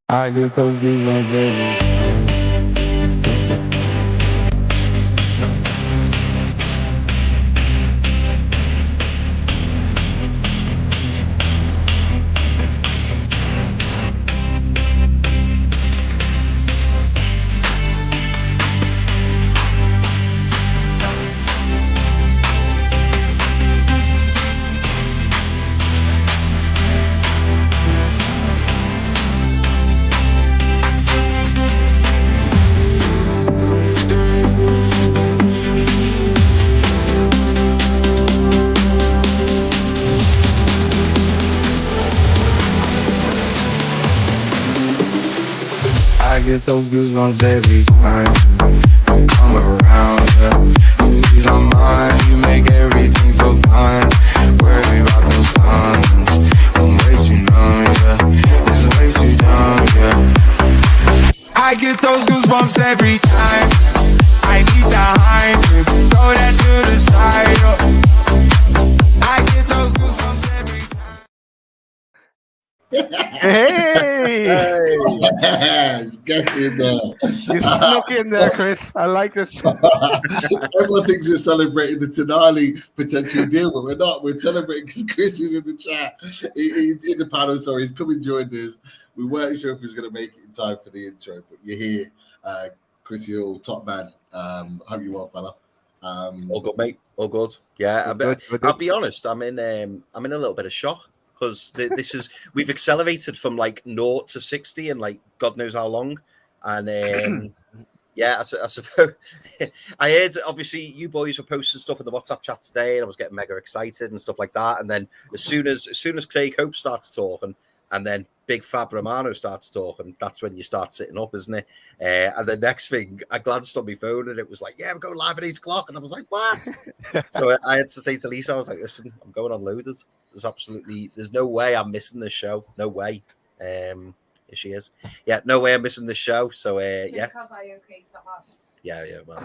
I get those goosebumps every I get those goosebumps every time you come around. She's on mine, you make everything feel fine. Worry about those times. I'm way too numb, yeah. It's way too dumb, yeah. I get those goosebumps every time. I need the hype, throw that to the side. I get those goosebumps every time. Hey, Yes, get in there. you snuck in there, Chris. I like it. Everyone thinks we're celebrating the Tonali potential deal, but we're not. We're celebrating because Chris is in the chat. He's in the panel, sorry. He's come and joined us. We weren't sure if he was going to make it in time for the intro, but you're here. Chris, you're all top man. Hope you're well, fella. All good, mate. All good. Yeah, I'll be honest. I'm in a little bit of shock because this is we've accelerated from like 0 to 60 in like God knows how long, and yeah, I suppose I heard obviously you boys were posting stuff in the WhatsApp chat today, and I was getting mega excited and stuff like that. And then as soon as Craig Hope starts talking, and then Big Fab Romano starts talking, that's when you start sitting up, isn't it? And the next thing, I glanced on my phone and it was like, yeah, we're going live at 8 o'clock. And I was like, what? So I had to say to Lisa, I was like, listen, I'm going unloaded. There's no way I'm missing this show. No way. Here she is. Yeah, no way I'm missing this show. So, yeah. Because I okayed that matters. Yeah, well.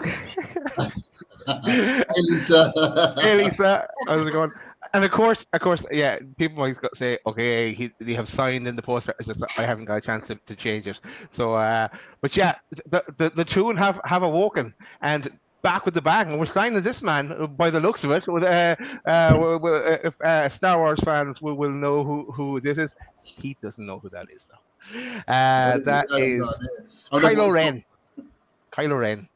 Hey, Lisa. Hey, Lisa. How's it going? And of course, yeah, people might say, okay, they have signed in the post. It's just I haven't got a chance to change it. So, but yeah, the Toon have awoken and back with the bang. And we're signing this man by the looks of it. With if Star Wars fans will know who this is. He doesn't know who that is though. That is Kylo Ren. Kylo Ren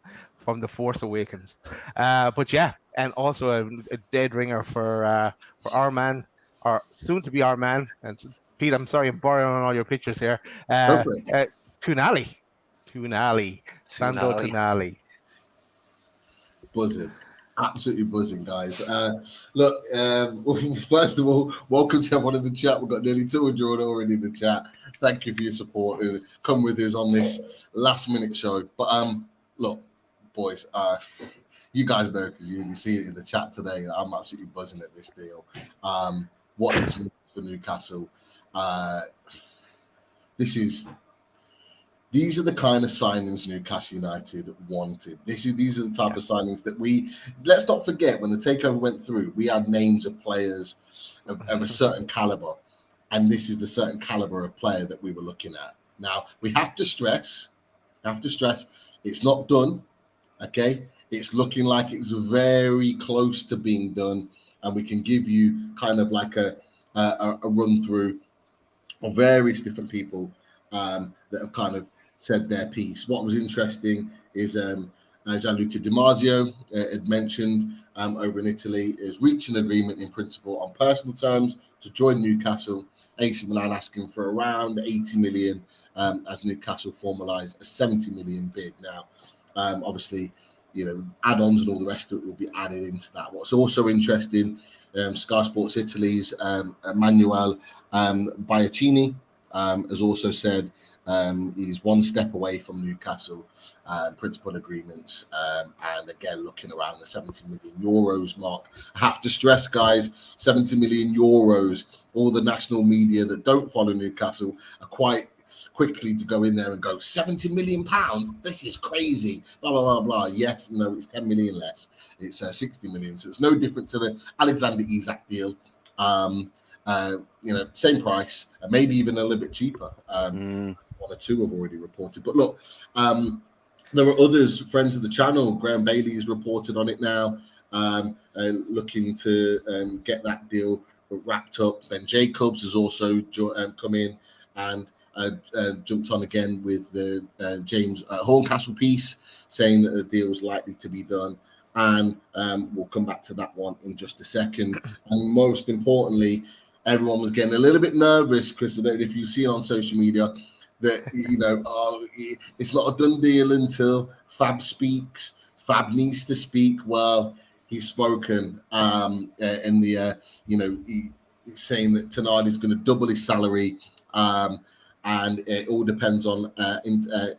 from The Force Awakens. But yeah, and also a dead ringer for our man, or soon to be our man. And Pete, I'm sorry, I'm borrowing on all your pictures here. Tonali, Sandro Tonali. Buzzing. Absolutely buzzing, guys. Look, first of all, welcome to everyone in the chat. We've got nearly 200 already in the chat. Thank you for your support and come with us on this last minute show. But look, boys, you guys know because you see it in the chat today. I'm absolutely buzzing at this deal. What this means for Newcastle. These are the kind of signings Newcastle United wanted. These are the type of signings that let's not forget, when the takeover went through, we had names of players of a certain caliber, and this is the certain caliber of player that we were looking at. Now, we have to stress, it's not done, okay? It's looking like it's very close to being done, and we can give you kind of like a run through of various different people that have kind of said their piece. What was interesting is Gianluca Di Marzio had mentioned over in Italy is reaching an agreement in principle on personal terms to join Newcastle. AC Milan asking for around 80 million as Newcastle formalised a 70 million bid. Now, obviously, add-ons and all the rest of it will be added into that. What's also interesting, Sky Sports Italy's Emanuele Biacchini has also said he's one step away from Newcastle principal agreements, and again looking around the 70 million euros mark. I have to stress, guys, 70 million euros. All the national media that don't follow Newcastle are quite quickly to go in there and go 70 million pounds. This is crazy. Blah blah blah blah. Yes, no, it's 10 million less. It's 60 million. So it's no different to the Alexander Isak deal. Same price, maybe even a little bit cheaper. one or two have already reported. But look, there are others, friends of the channel. Graham Bailey has reported on it now, looking to get that deal wrapped up. Ben Jacobs has also come in and jumped on again with the James Horncastle piece, saying that the deal is likely to be done. And we'll come back to that one in just a second. And most importantly, everyone was getting a little bit nervous, Chris. I don't know if you've seen on social media that, it's not a done deal until Fab speaks. Fab needs to speak. Well, he's spoken in the, he's saying that Tonali is going to double his salary. And it all depends on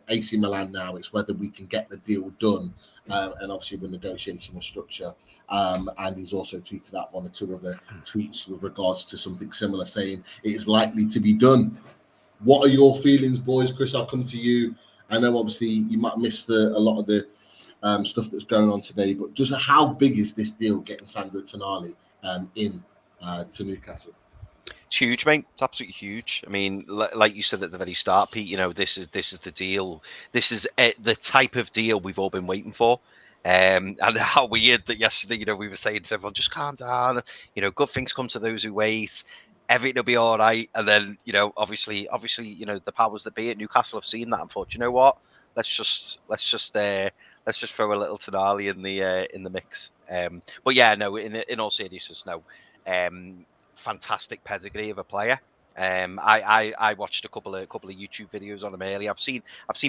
AC Milan now. It's whether we can get the deal done. And obviously we're negotiating a structure. And he's also tweeted out one or two other tweets with regards to something similar, saying it is likely to be done. What are your feelings, boys? Chris, I'll come to you. I know obviously you might miss a lot of the stuff that's going on today, but just how big is this deal getting Sandro Tonali to Newcastle? It's huge, mate. It's absolutely huge. I mean, like you said at the very start, Pete, this is the deal. This is the type of deal we've all been waiting for. And how weird that yesterday, we were saying to everyone, just calm down. Good things come to those who wait. Everything will be all right. And then, obviously, the powers that be at Newcastle have seen that and thought, you know what? Let's just throw a little Tonali in the mix. But yeah, no. In all seriousness, no. Fantastic pedigree of a player. I watched a couple of YouTube videos on him earlier. I've seen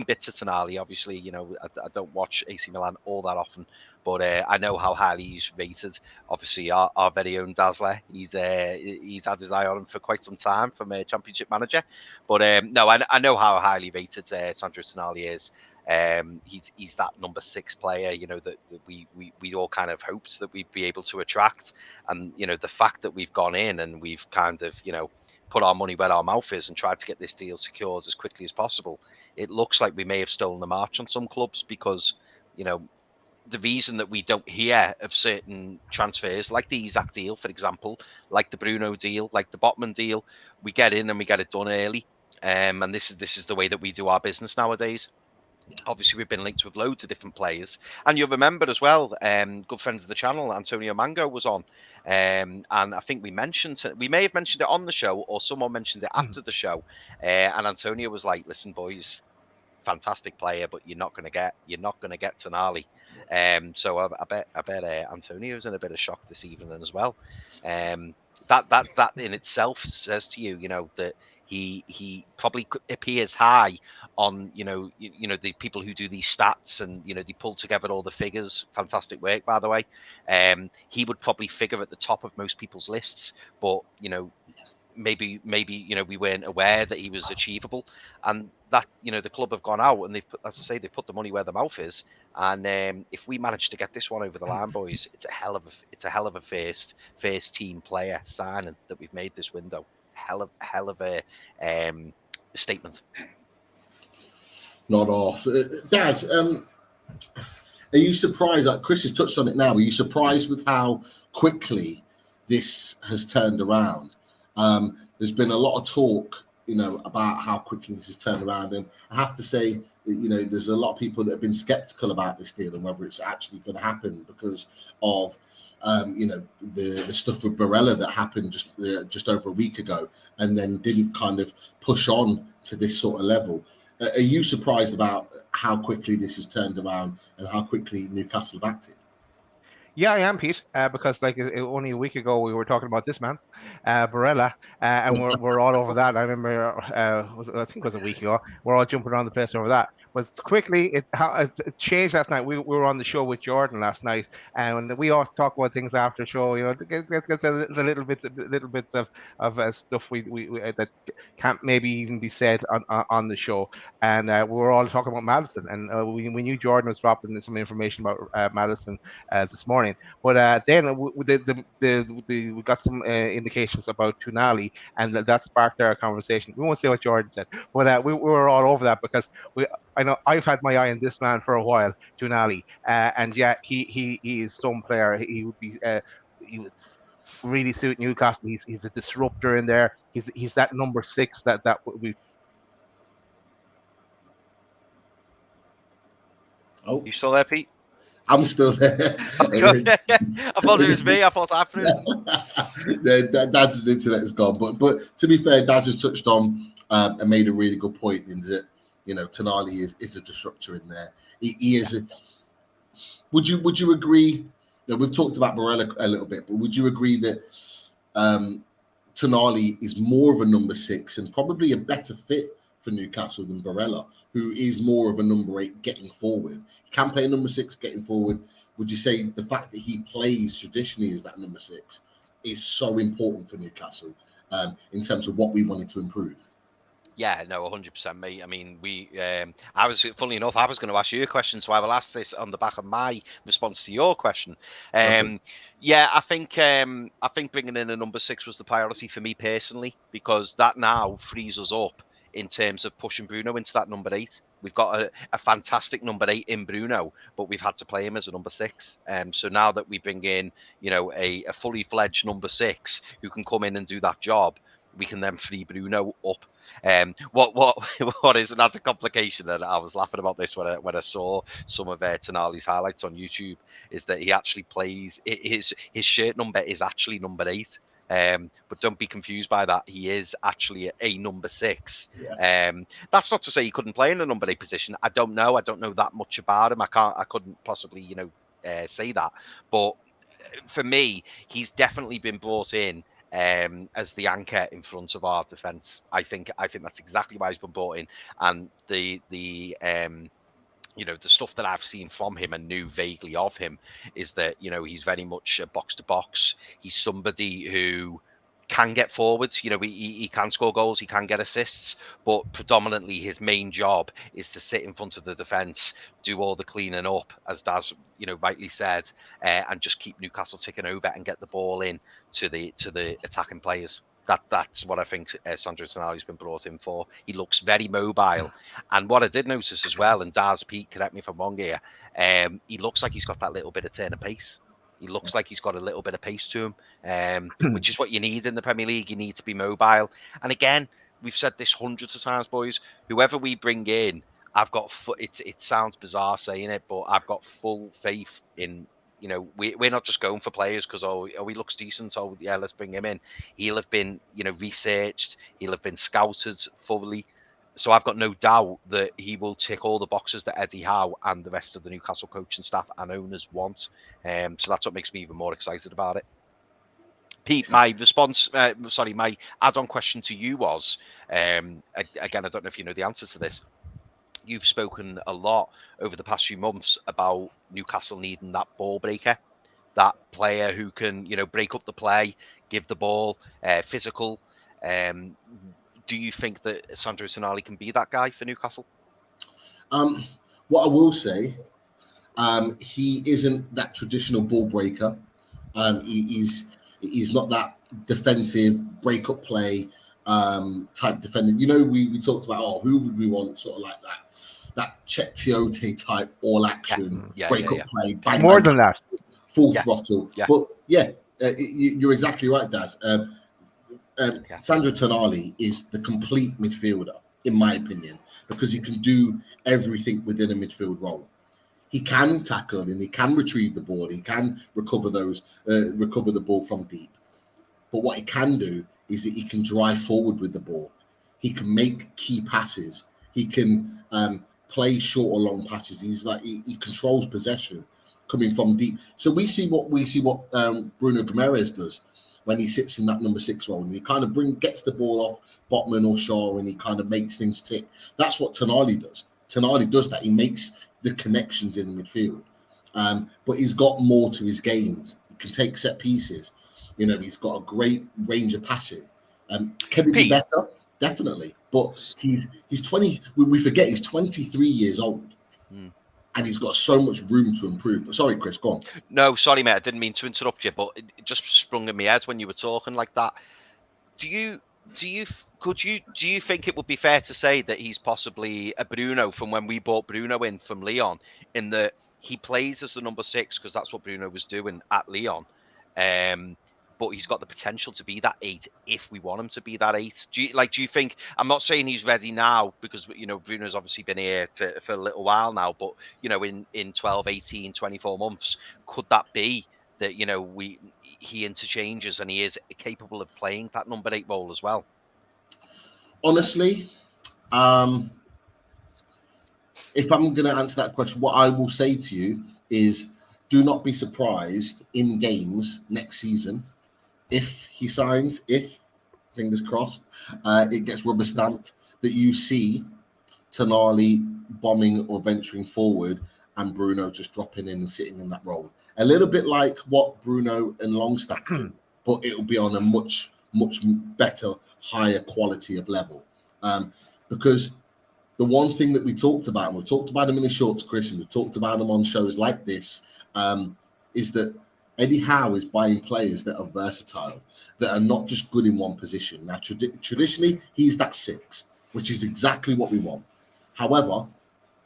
bits of Tonali. Obviously, I don't watch AC Milan all that often, but I know how highly he's rated. Obviously, our very own Dazzler. He's had his eye on him for quite some time from a Championship manager. But no, I know how highly rated Sandro Tonali is. He's that number 6 player, that we all kind of hoped that we'd be able to attract. And, the fact that we've gone in and we've kind of, put our money where our mouth is and tried to get this deal secured as quickly as possible, it looks like we may have stolen the march on some clubs because, the reason that we don't hear of certain transfers, like the Isaac deal, for example, like the Bruno deal, like the Botman deal, we get in and we get it done early. And this is the way that we do our business nowadays. Obviously, we've been linked with loads of different players. And you'll remember as well, good friends of the channel, Antonio Mango was on. And I think we may have mentioned it on the show or someone mentioned it after the show. And Antonio was like, listen, boys, fantastic player, but you're not going to get Tonali. So I bet Antonio's in a bit of shock this evening as well. That in itself says to you, that he probably appears high on the people who do these stats and they pull together all the figures. Fantastic work, by the way. He would probably figure at the top of most people's lists, but maybe we weren't aware that he was achievable, and that the club have gone out and they've put, as I say, they've put the money where the mouth is. And if we manage to get this one over the line, boys, it's a hell of a first team player signing that we've made this window. Hell of a statement. Not off. Daz, are you surprised? Like Chris has touched on it now. Are you surprised with how quickly this has turned around? There's been a lot of talk, about how quickly this has turned around, and I have to say that there's a lot of people that have been skeptical about this deal and whether it's actually going to happen because of the stuff with Barella that happened just over a week ago, and then didn't kind of push on to this sort of level. Are you surprised about how quickly this has turned around and how quickly Newcastle have acted? Yeah, I am, Pete, because only a week ago we were talking about this man, Barella, and we're all over that. I remember, I think it was a week ago, we're all jumping around the place over that. But quickly, it changed last night. We were on the show with Jordan last night, and we always talk about things after the show. To get the little bits of stuff we that can't maybe even be said on the show. And we were all talking about Madison, and we knew Jordan was dropping some information about Madison this morning. But then we got some indications about Tonali, and that sparked our conversation. We won't say what Jordan said, but we were all over that because I know I've had my eye on this man for a while, Tonali, and yeah, he is some player. He would really suit Newcastle. He's a disruptor in there. He's that number 6 that we Oh, You still there, Pete? I'm still there. I thought it was me. I thought after it. Dad's internet is gone. But to be fair, Dad has touched on and made a really good point in that, you know, Tonali is a disruptor in there. He is a. Would you agree? You know, we've talked about Barella a little bit, but would you agree that Tonali is more of a number 6 and probably a better fit for Newcastle than Barella, who is more of a number 8 getting forward? He can play a number 6 getting forward. Would you say the fact that he plays traditionally as that number 6 is so important for Newcastle in terms of what we wanted to improve? Yeah, no, 100%, mate. I mean, I was, funnily enough, I was going to ask you a question, so I will ask this on the back of my response to your question. Yeah, I think bringing in a number 6 was the priority for me personally, because that now frees us up in terms of pushing Bruno into that number 8. We've got a fantastic number 8 in Bruno, but we've had to play him as a number 6. So now that we bring in, you know, a fully fledged number 6 who can come in and do that job, we can then free Bruno up. What is, and that's a complication, and I was laughing about this when I saw some of Tonali's highlights on YouTube, is that he actually plays, his shirt number is actually number 8. But don't be confused by that. He is actually a number 6. Yeah. That's not to say he couldn't play in a number 8 position. I don't know that much about him. I couldn't possibly, you know, say that. But for me, he's definitely been brought in as the anchor in front of our defence. I think that's exactly why he's been brought in. And the you know, the stuff that I've seen from him and knew vaguely of him is that, you know, he's very much a box to box. He's somebody who can get forwards. You know, he can score goals, he can get assists, but predominantly his main job is to sit in front of the defence, do all the cleaning up, as Daz, you know, rightly said, and just keep Newcastle ticking over and get the ball in to the attacking players. That's what I think Sandro Tonali's been brought in for. He looks very mobile. And what I did notice as well, and Daz, Pete, correct me if I'm wrong here, he looks like he's got that little bit of turn of pace. He looks like he's got a little bit of pace to him, which is what you need in the Premier League. You need to be mobile. And again, we've said this hundreds of times, boys. Whoever we bring in, I've got, it sounds bizarre saying it, but I've got full faith in, you know, we're not just going for players because, he looks decent, so yeah, let's bring him in. He'll have been, you know, researched. He'll have been scouted thoroughly. So I've got no doubt that he will tick all the boxes that Eddie Howe and the rest of the Newcastle coaching staff and owners want. So that's what makes me even more excited about it. Pete, my response, my add-on question to you was, again, I don't know if you know the answer to this. You've spoken a lot over the past few months about Newcastle needing that ball breaker, that player who can, you know, break up the play, give the ball, physical. Do you think that Sandro Tonali can be that guy for Newcastle? What I will say, he isn't that traditional ball breaker. He's not that defensive break-up play type defender. You know, we talked about, who would we want sort of like that Chet Tiote type all-action break-up play. Bang, more bang, than that. Full throttle. Yeah. But yeah, you're exactly right, Daz. Sandro Tonali is the complete midfielder, in my opinion, because he can do everything within a midfield role. He can tackle and he can retrieve the ball. He can recover the ball from deep. But what he can do is that he can drive forward with the ball. He can make key passes. He can play short or long passes. He controls possession coming from deep. So we see what Bruno Guimaraes does when he sits in that number 6 role, and he kind of gets the ball off Botman or Shaw, and he kind of makes things tick. That's what Tonali does. Tonali does that. He makes the connections in the midfield, but he's got more to his game. He can take set pieces. You know, he's got a great range of passing. Can he be better? Definitely. But he's 20. We forget he's 23 years old. And he's got so much room to improve. But sorry, Chris, go on. No, sorry, mate. I didn't mean to interrupt you, but it just sprung in my head when you were talking like that. Do you think it would be fair to say that he's possibly a Bruno from when we bought Bruno in from Lyon, in that he plays as the number 6 because that's what Bruno was doing at Lyon, but he's got the potential to be that 8 if we want him to be that 8. Do you think? I'm not saying he's ready now because Bruno's obviously been here for a little while now, but in 12, 18, 24 months, could that be that he interchanges and he is capable of playing that number 8 role as well? Honestly, if I'm going to answer that question, what I will say to you is do not be surprised in games next season if he signs, if, fingers crossed, it gets rubber stamped, that you see Tonali bombing or venturing forward and Bruno just dropping in and sitting in that role. A little bit like what Bruno and Longstaff do, but it'll be on a much, much better, higher quality of level. Because the one thing that we talked about, and we talked about him in the shorts, Chris, and we talked about him on shows like this, is that Eddie Howe is buying players that are versatile, that are not just good in one position. Now, traditionally, he's that 6, which is exactly what we want. However,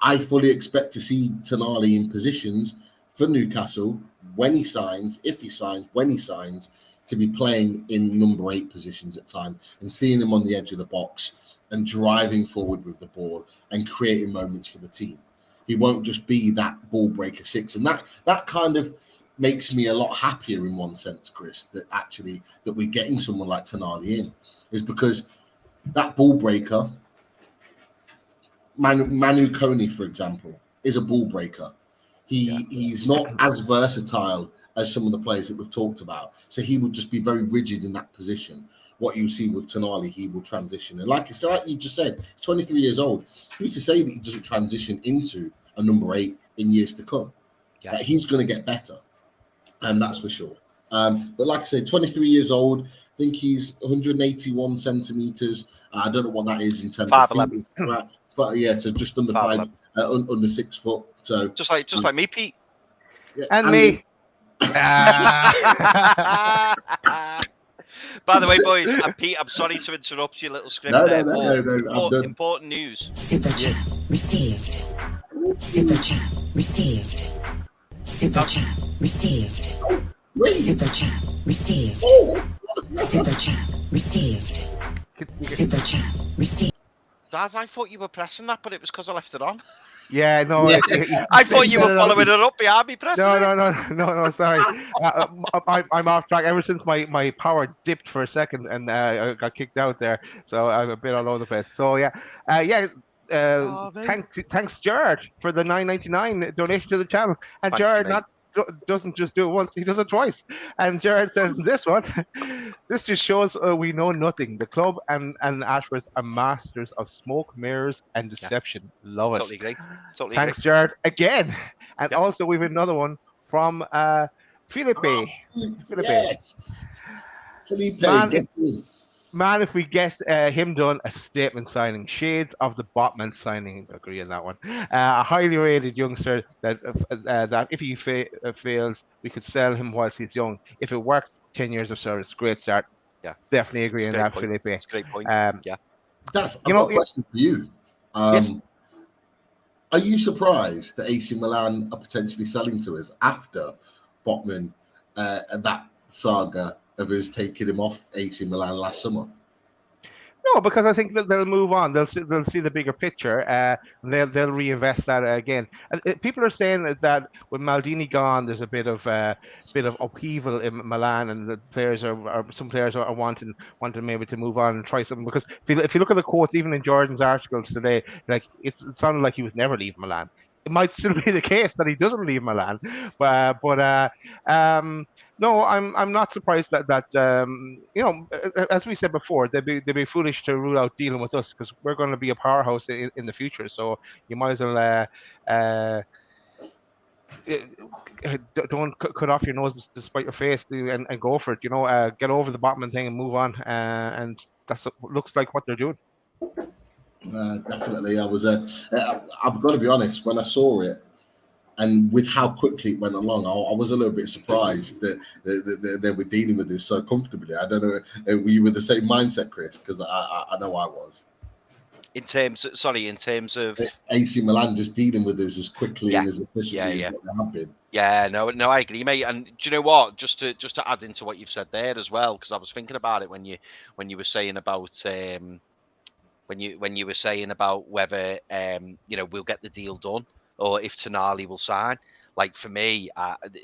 I fully expect to see Tonali in positions for Newcastle when he signs, if he signs, when he signs, to be playing in number 8 positions at times and seeing him on the edge of the box and driving forward with the ball and creating moments for the team. He won't just be that ball breaker 6. And that kind of makes me a lot happier in one sense, Chris, that we're getting someone like Tonali in, is because that ball breaker, Manu Kone, for example, is a ball breaker. He's not as versatile as some of the players that we've talked about. So he would just be very rigid in that position. What you see with Tonali, he will transition. And like you just said, he's 23 years old. Who's to say that he doesn't transition into a number 8 in years to come? Yeah. He's going to get better. And that's for sure. But like I say, 23 years old. I think he's 181 centimeters. I don't know what that is in terms of feet. Yeah, so just under 5, under 6 foot. So just like me, Pete. Yeah, and me. By the way, boys, and Pete, I'm sorry to interrupt your little script there. No, important news. Super chat received. Super chat received. Super chat received. Super chat received. Super chat received. Super chat received. Dad, I thought you were pressing that, but it was because I left it on. Yeah, no. I thought you were following it up behind me pressing it. No, sorry. I'm off track. Ever since my power dipped for a second and I got kicked out there, so I'm a bit all over the place. So thanks Jared for the $9.99 donation to the channel. And thank Jared doesn't just do it once, he does it twice. And Jared says this one, this just shows we know nothing. The club and Ashworth are masters of smoke, mirrors, and deception. Love it. Totally agree. Thanks, Jared, again. And also we have another one from Felipe. Yes. Felipe, get in. Man, if we get him done, a statement signing. Shades of the Botman signing. Agree on that one. A highly rated youngster that if he fails, we could sell him whilst he's young. If it works, 10 years of service. Great start. Yeah, definitely agree on that, Felipe. That's a great point. I've got a question for you. Yes. Are you surprised that AC Milan are potentially selling to us after Botman and that saga of us taking him off AC Milan last summer? No, because I think that they'll move on. They'll see the bigger picture. They'll reinvest that again. People are saying that with Maldini gone, there's a bit of upheaval in Milan, and the players some players are wanting maybe to move on and try something. Because if you look at the quotes, even in Jordan's articles today, like it sounded like he was never leaving Milan. It might still be the case that he doesn't leave Milan, but no, I'm not surprised that as we said before, they'd be foolish to rule out dealing with us because we're going to be a powerhouse in the future. So you might as well don't cut off your nose despite your face and go for it. Get over the Botman thing and move on. And that's looks like what they're doing. Definitely, I've got to be honest. When I saw it, and with how quickly it went along, I was a little bit surprised that they were dealing with this so comfortably. I don't know, were you with the same mindset, Chris? Because I know I was. In terms of AC Milan just dealing with us as quickly Yeah. and as efficiently Yeah. as what they have been. Yeah, no, I agree, mate. And do you know what? Just to add into what you've said there as well, because I was thinking about it when you were saying about when you were saying about whether we'll get the deal done or if Tonali will sign. Like for me,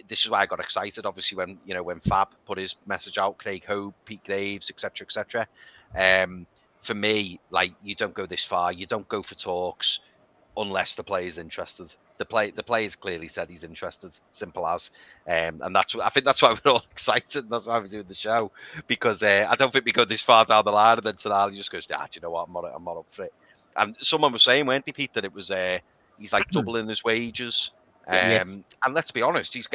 this is why I got excited. Obviously, when Fab put his message out, Craig Hope, Pete Graves, etc., etc. For me, like you don't go this far. You don't go for talks unless the player's interested. The player's clearly said he's interested. Simple as, and I think that's why we're all excited. And that's why we're doing the show, because I don't think we go this far down the line and then Tonali just goes, "Ah, do you know what? I'm not up for it." And someone was saying, weren't they, Pete, that it was he's like doubling his wages. Yes. And let's be honest, he's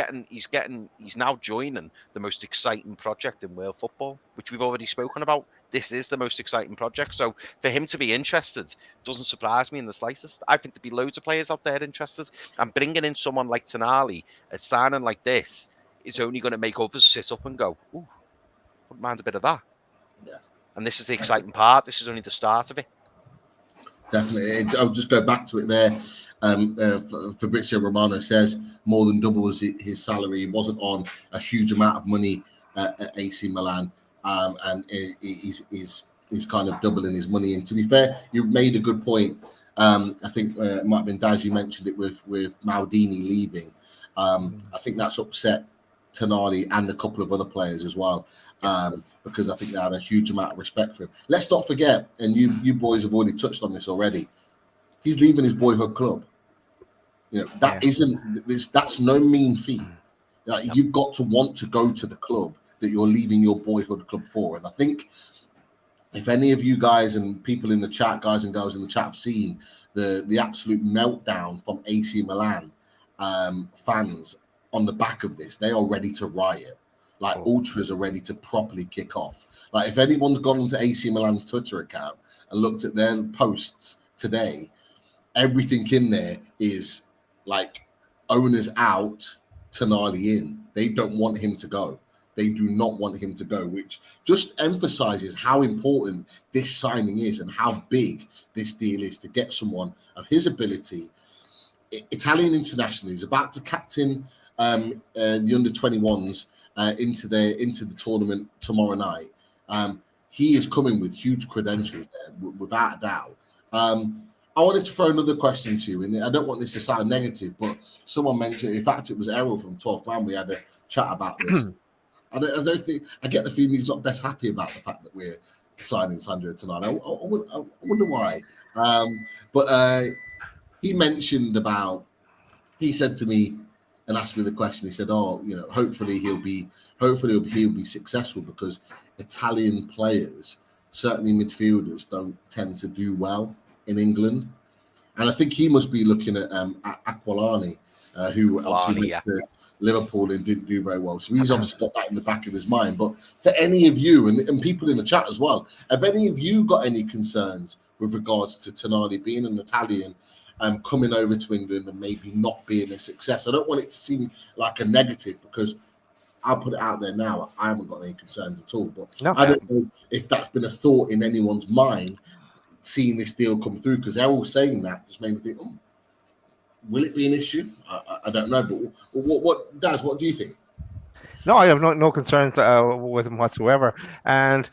now joining the most exciting project in world football, which we've already spoken about. This is the most exciting project. So for him to be interested doesn't surprise me in the slightest. I think there'd be loads of players out there interested. And bringing in someone like Tonali, a signing like this, is only going to make others sit up and go, "Ooh, wouldn't mind a bit of that." Yeah. And this is the exciting part. This is only the start of it. Definitely. I'll just go back to it there. Fabrizio Romano says more than doubles his salary. He wasn't on a huge amount of money at AC Milan, and he's kind of doubling his money. And to be fair, you made a good point. I think it might have been Daz, you mentioned it with Maldini leaving. I think that's upset Tonali and a couple of other players as well, because I think they had a huge amount of respect for him. Let's not forget, and you boys have already touched on this already, he's leaving his boyhood club. That's no mean feat. You've got to want to go to the club that you're leaving your boyhood club for. And I think if any of you guys and people in the chat, guys and girls in the chat, have seen the absolute meltdown from AC Milan fans on the back of this, they are ready to riot. Like ultras are ready to properly kick off. Like if anyone's gone onto AC Milan's Twitter account and looked at their posts today, everything in there is like owners out, Tonali in. They don't want him to go. They do not want him to go, which just emphasizes how important this signing is and how big this deal is to get someone of his ability. Italian international, he's about to captain the under-21s into the tournament tomorrow night. He is coming with huge credentials there, without a doubt. I wanted to throw another question to you, and I don't want this to sound negative, but someone mentioned, in fact, it was Errol from 12th Man. We had a chat about this. I don't think, I get the feeling he's not best happy about the fact that we're signing Sandro Tonali. I wonder why. But he mentioned about, he said to me and asked me the question, he said, hopefully he'll be successful, because Italian players, certainly midfielders, don't tend to do well in England. And I think he must be looking at Aquilani, who obviously went to Liverpool and didn't do very well. So he's obviously got that in the back of his mind. But for any of you, and people in the chat as well, have any of you got any concerns with regards to Tonali being an Italian, coming over to England and maybe not being a success? I don't want it to seem like a negative, because I'll put it out there now, I haven't got any concerns at all. But I don't know if that's been a thought in anyone's mind, seeing this deal come through, because they're all saying that just made me think, will it be an issue? I don't know. But what Daz, what do you think? No, I have no concerns with him whatsoever. And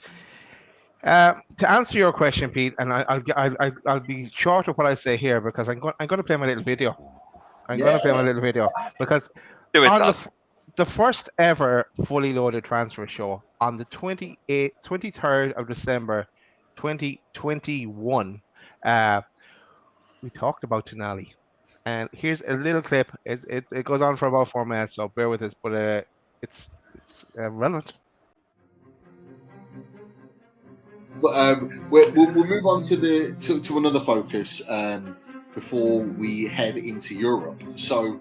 to answer your question, Pete, and I'll be short of what I say here, because I'm going to play my little video. Because on the first ever fully loaded transfer show on the 23rd of December 2021, we talked about Tonali, and here's a little clip. It goes on for about 4 minutes, so bear with us, but it's relevant. We'll move on to another focus before we head into Europe. So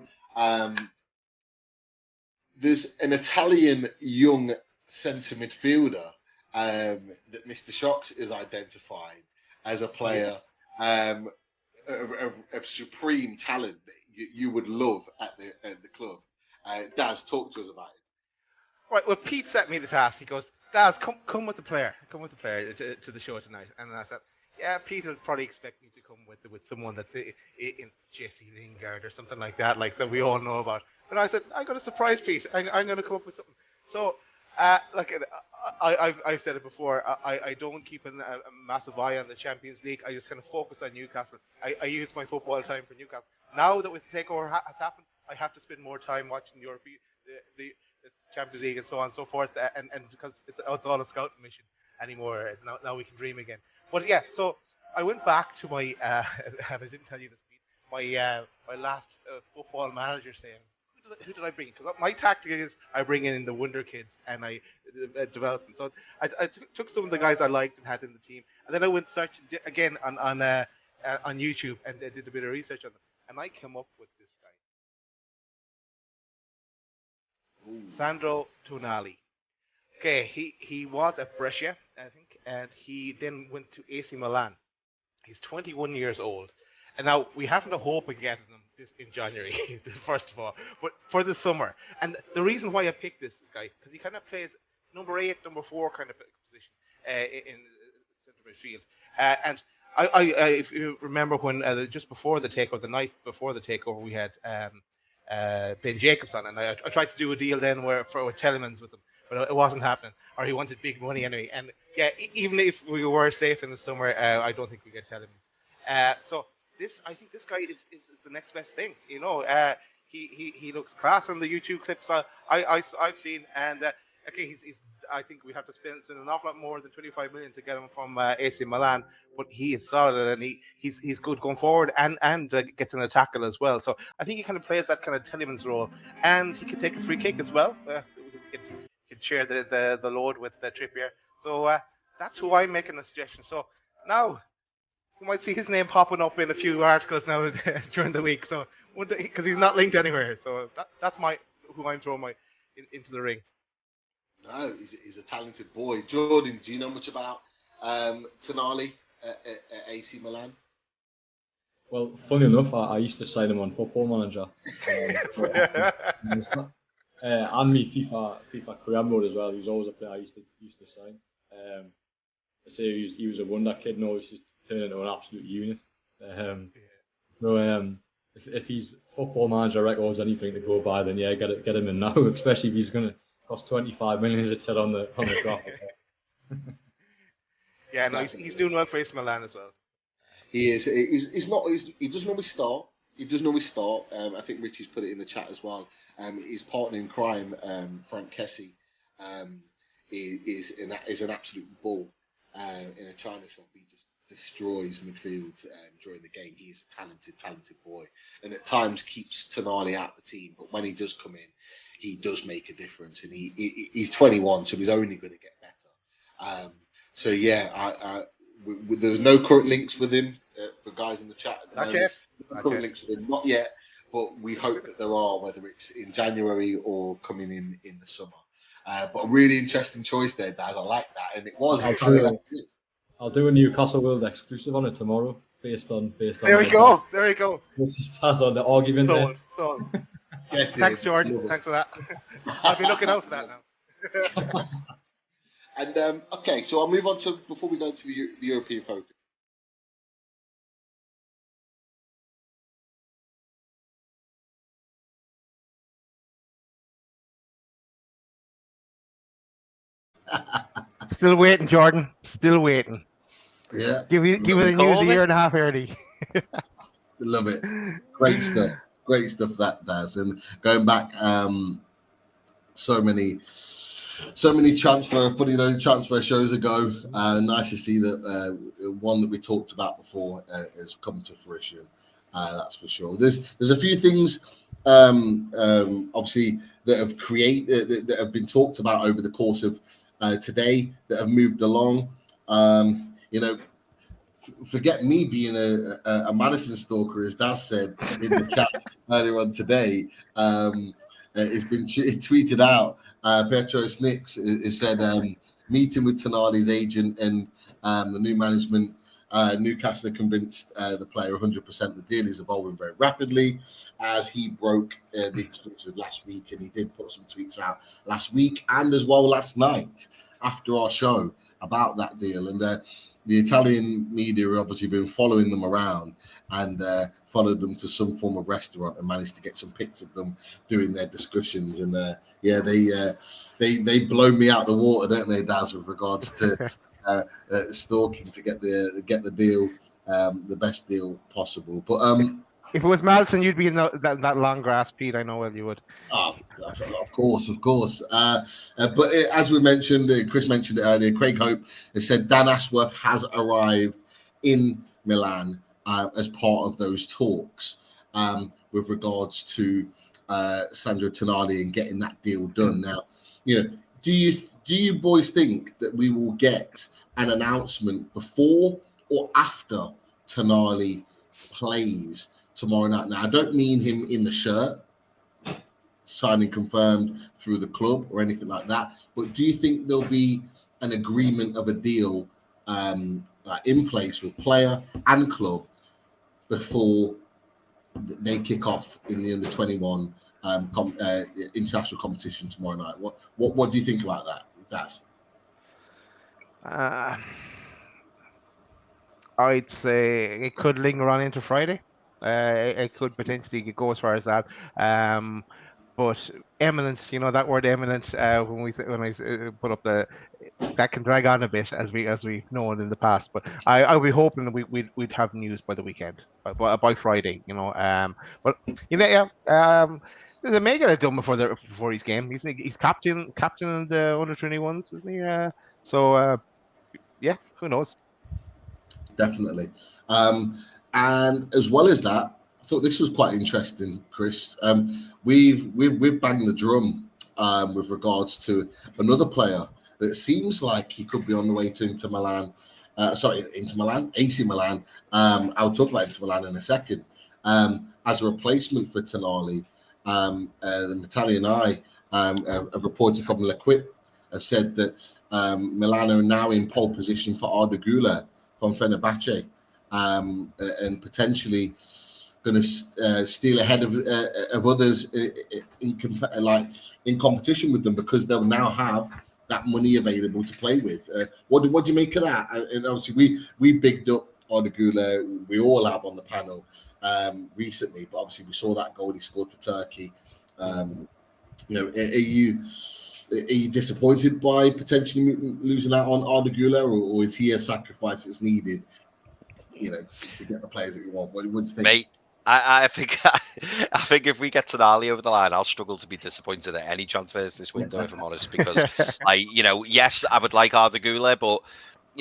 there's an Italian young centre midfielder that Mr. Shocks is identifying as a player of supreme talent that you would love at the club. Daz, talk to us about it. Right. Well, Pete set me the task. He goes, Daz, come with the player. Come with the player to the show tonight. And I said, yeah, Pete will probably expect me to come with someone that's in Jesse Lingard or something like that we all know about. But I said, I'm going to surprise Pete. I'm going to come up with something. So, like I've said it before. I don't keep a massive eye on the Champions League. I just kind of focus on Newcastle. I use my football time for Newcastle. Now that with the takeover has happened, I have to spend more time watching the Champions League and so on and so forth. And because it's all a scouting mission anymore. Now we can dream again. But yeah, so I went back to my and I didn't tell you this, Pete. My last football manager saying, who did I bring? Because my tactic is I bring in the wonder kids and I develop them. So I took some of the guys I liked and had in the team, and then I went searching again on YouTube and did a bit of research on them, and I came up with this guy, Sandro Tonali. Okay, he was at Brescia, I think, and he then went to AC Milan. He's 21 years old. And now we haven't a hope of getting him this in January, first of all, but for the summer. And the reason why I picked this guy, because he kind of plays number 8, number 4 kind of position in centre midfield. And I, if you remember when just before the takeover, the night before the takeover, we had Ben Jacobs on, and I tried to do a deal then with Telemans with him, but it wasn't happening, or he wanted big money anyway. And yeah, even if we were safe in the summer, I don't think we get Telemans. So I think this guy is the next best thing. You know, he looks class on the YouTube clips I've seen, and okay, I think we have to spend an awful lot more than 25 million to get him from AC Milan, but he is solid and he's good going forward and gets in a tackle as well. So I think he kind of plays that kind of Telemans role, and he can take a free kick as well. He can share the load with Trippier. So that's who I'm making a suggestion. So now you might see his name popping up in a few articles now during the week. So because he's not linked anywhere, so that's who I'm throwing into the ring. No, he's a talented boy. Jordan, do you know much about Tonali at AC Milan? Well, funny enough, I used to sign him on Football Manager. And me FIFA career mode as well. He was always a player I used to sign. I say he was a wonder kid. No, he's just turned into an absolute unit. If he's Football Manager records anything to go by, then yeah, get him in now. Especially if he's going to cost 25 million, as it said on the graphic. Yeah, no, he's doing well for AC Milan as well. He is. He doesn't always start. I think Richie's put it in the chat as well. His partner in crime, Frank Kessie, is an absolute bull in a China shop. He just destroys midfield during the game. He's a talented boy, and at times keeps Tonali out of the team. But when he does come in, he does make a difference. And he's 21, so he's only going to get better. So yeah, there's no current links with him for guys in the chat. Not yet. Current links with him, not yet. But we hope that there are, whether it's in January or coming in the summer. But a really interesting choice there, Dad. I like that, and it was. I'll do a Newcastle World exclusive on it tomorrow, based on. There we go. This is on the argument. Thanks, Jordan. Thanks for that. I'll be looking out for that now. And okay, so I'll move on to before we go to the European focus. Still waiting, Jordan. Still waiting. Yeah. Give it the news a year and a half early. Love it. Great stuff. Great stuff that does. And going back, so many transfer shows ago. Nice to see that one that we talked about before has come to fruition. That's for sure. There's a few things obviously that have been talked about over the course of today that have moved along. Forget me being a Madison stalker, as Daz said in the chat earlier on today. It's been tweeted out. Petro Snicks has said meeting with Tonali's agent and the new management. Newcastle are convinced the player 100% the deal is evolving very rapidly, as he broke the exclusive last week, and he did put some tweets out last week and as well last night after our show about that deal. And the Italian media have obviously been following them around and followed them to some form of restaurant and managed to get some pics of them doing their discussions. And they blow me out the water, don't they, Daz, with regards to stalking to get the deal, the best deal possible. But if it was Madison, you'd be in that long grass, Pete. I know well you would. Oh, of course. But as we mentioned, Chris mentioned it earlier, Craig Hope has said Dan Ashworth has arrived in Milan as part of those talks with regards to Sandro Tonali and getting that deal done. Now, do you boys think that we will get an announcement before or after Tonali plays tomorrow night? Now, I don't mean him in the shirt, signing confirmed through the club or anything like that, but do you think there'll be an agreement of a deal in place with player and club before they kick off in the under-21 international competition tomorrow night? What do you think about that? I'd say it could linger on into Friday. It could potentially go as far as that. But imminent, that word imminent, when I put up that can drag on a bit as we've known in the past. But I'll be hoping that we'd have news by the weekend, by Friday. But they may get it done before his game. He's captain of the under-21s, isn't he? So who knows? Definitely. And as well as that, I thought this was quite interesting, Chris. We've banged the drum with regards to another player that seems like he could be on the way to Inter Milan. AC Milan. I'll talk about Inter Milan in a second. As a replacement for Tonali, the Italian Eye have reported from L'Equipe have said that Milan are now in pole position for Arda Güler from Fenerbahce, and potentially going to steal ahead of others in competition with them, because they'll now have that money available to play with. What do you make of that? And obviously we bigged up Arda Güler, we all have on the panel recently, but obviously we saw that goal he scored for Turkey. Are you disappointed by potentially losing out on Arda Güler, or is he a sacrifice that's needed, to get the players that we want? What do you think? Mate, I think if we get Tonali over the line, I'll struggle to be disappointed at any transfers this window, if I'm honest, because yes, I would like Arda Güler, but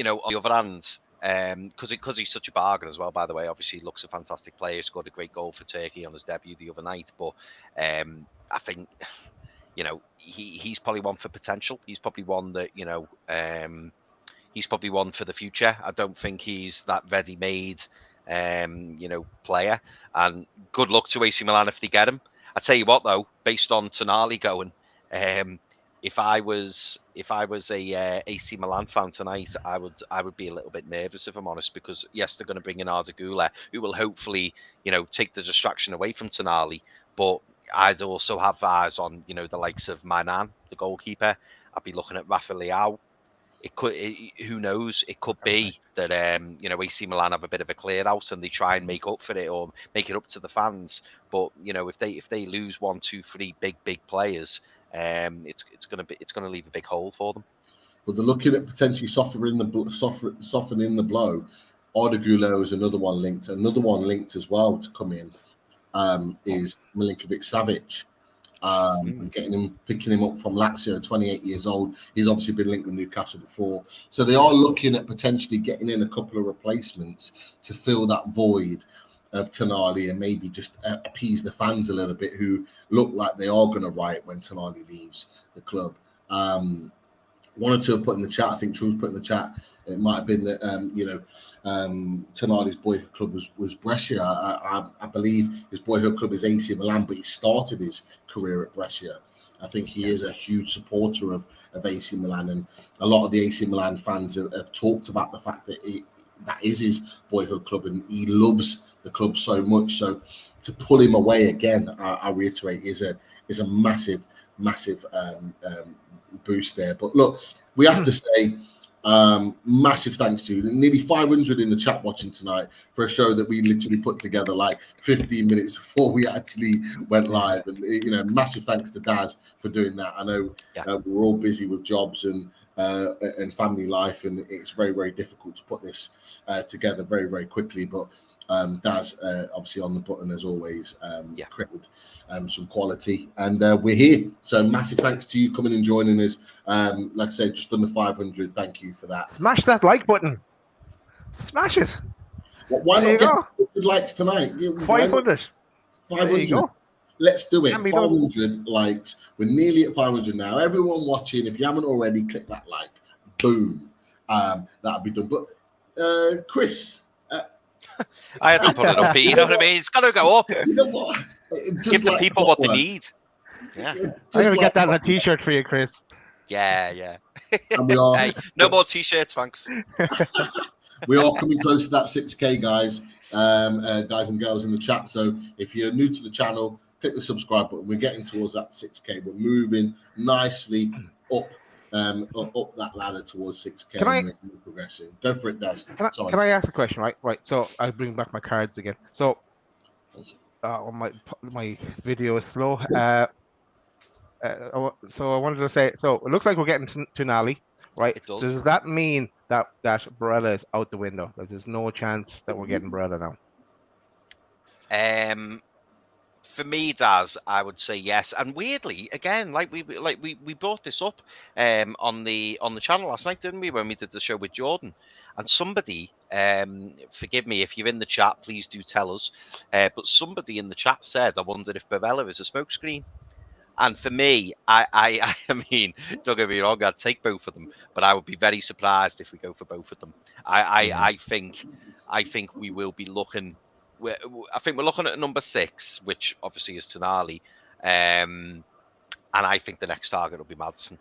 on the other hand, because he's such a bargain as well, by the way. Obviously, he looks a fantastic player, scored a great goal for Turkey on his debut the other night, but I think he's probably one for potential. He's probably one that he's probably one for the future. I don't think he's that ready-made player, and good luck to AC Milan if they get him. I tell you what though, based on Tonali going, if I was a AC Milan fan tonight, I would be a little bit nervous, if I'm honest, because yes, they're going to bring in Arda Güler, who will hopefully take the distraction away from Tonali, but I'd also have eyes on the likes of Milan, the goalkeeper. I'd be looking at Rafa Leao. Who knows? It could be that AC Milan have a bit of a clear out and they try and make up for it, or make it up to the fans. But if they lose 1, 2, 3 big players, it's going to leave a big hole for them. But they're looking at potentially softening the blow. Arda Güler is another one linked. Another one linked as well to come in is Milinkovic-Savic. Picking him up from Lazio, 28 years old. He's obviously been linked with Newcastle before. So they are looking at potentially getting in a couple of replacements to fill that void of Tonali and maybe just appease the fans a little bit, who look like they are going to riot when Tonali leaves the club. One or two have put in the chat, I think True's put in the chat, it might have been that Tonali's boyhood club was Brescia. I believe his boyhood club is AC Milan, but he started his career at Brescia. I think he is a huge supporter of AC Milan, and a lot of the AC Milan fans have talked about the fact that that is his boyhood club and he loves the club so much. So to pull him away again, I reiterate, is a massive boost there. But look, we have to say Massive thanks to you. Nearly 500 in the chat watching tonight for a show that we literally put together like 15 minutes before we actually went live. And massive thanks to Daz for doing that. I know we're all busy with jobs and family life, and it's very, very difficult to put this together very, very quickly. But Daz, obviously on the button as always, created some quality, and we're here. So massive thanks to you coming and joining us. Like I said, just under 500. Thank you for that. Smash that like button. Smash it. Well, why not get good likes tonight? 500. 500. Let's do it. 500 done. likes. We're nearly at 500 now. Everyone watching, if you haven't already, click that like. Boom. That'll be done. But Chris. I had to put it up, you know what I mean? It's got to go up. You know what? Give the people what they need. Yeah. I'm going to get that on a t-shirt for you, Chris. Yeah. And we are, hey, no more t-shirts, thanks. We are coming close to that 6K, guys. Guys and girls in the chat. So if you're new to the channel, click the subscribe button. We're getting towards that 6K. We're moving nicely up that ladder towards 6K. We're progressing. Go for it, Daz. Can I ask a question? Right. So I'll bring back my cards again. So my video is slow. So I wanted to say. So it looks like we're getting to Tonali, right? It does. So does that mean that Barella is out the window? That there's no chance that we're getting Barella now? For me, Daz, I would say yes. And weirdly, again, we brought this up on the channel last night, didn't we? When we did the show with Jordan, and somebody, forgive me if you're in the chat, please do tell us. But somebody in the chat said, "I wondered if Barella is a smokescreen." And for me, I mean, don't get me wrong, I'd take both of them, but I would be very surprised if we go for both of them. I think we will be looking. I think we're looking at number 6, which obviously is Tonali, and I think the next target will be Maddison.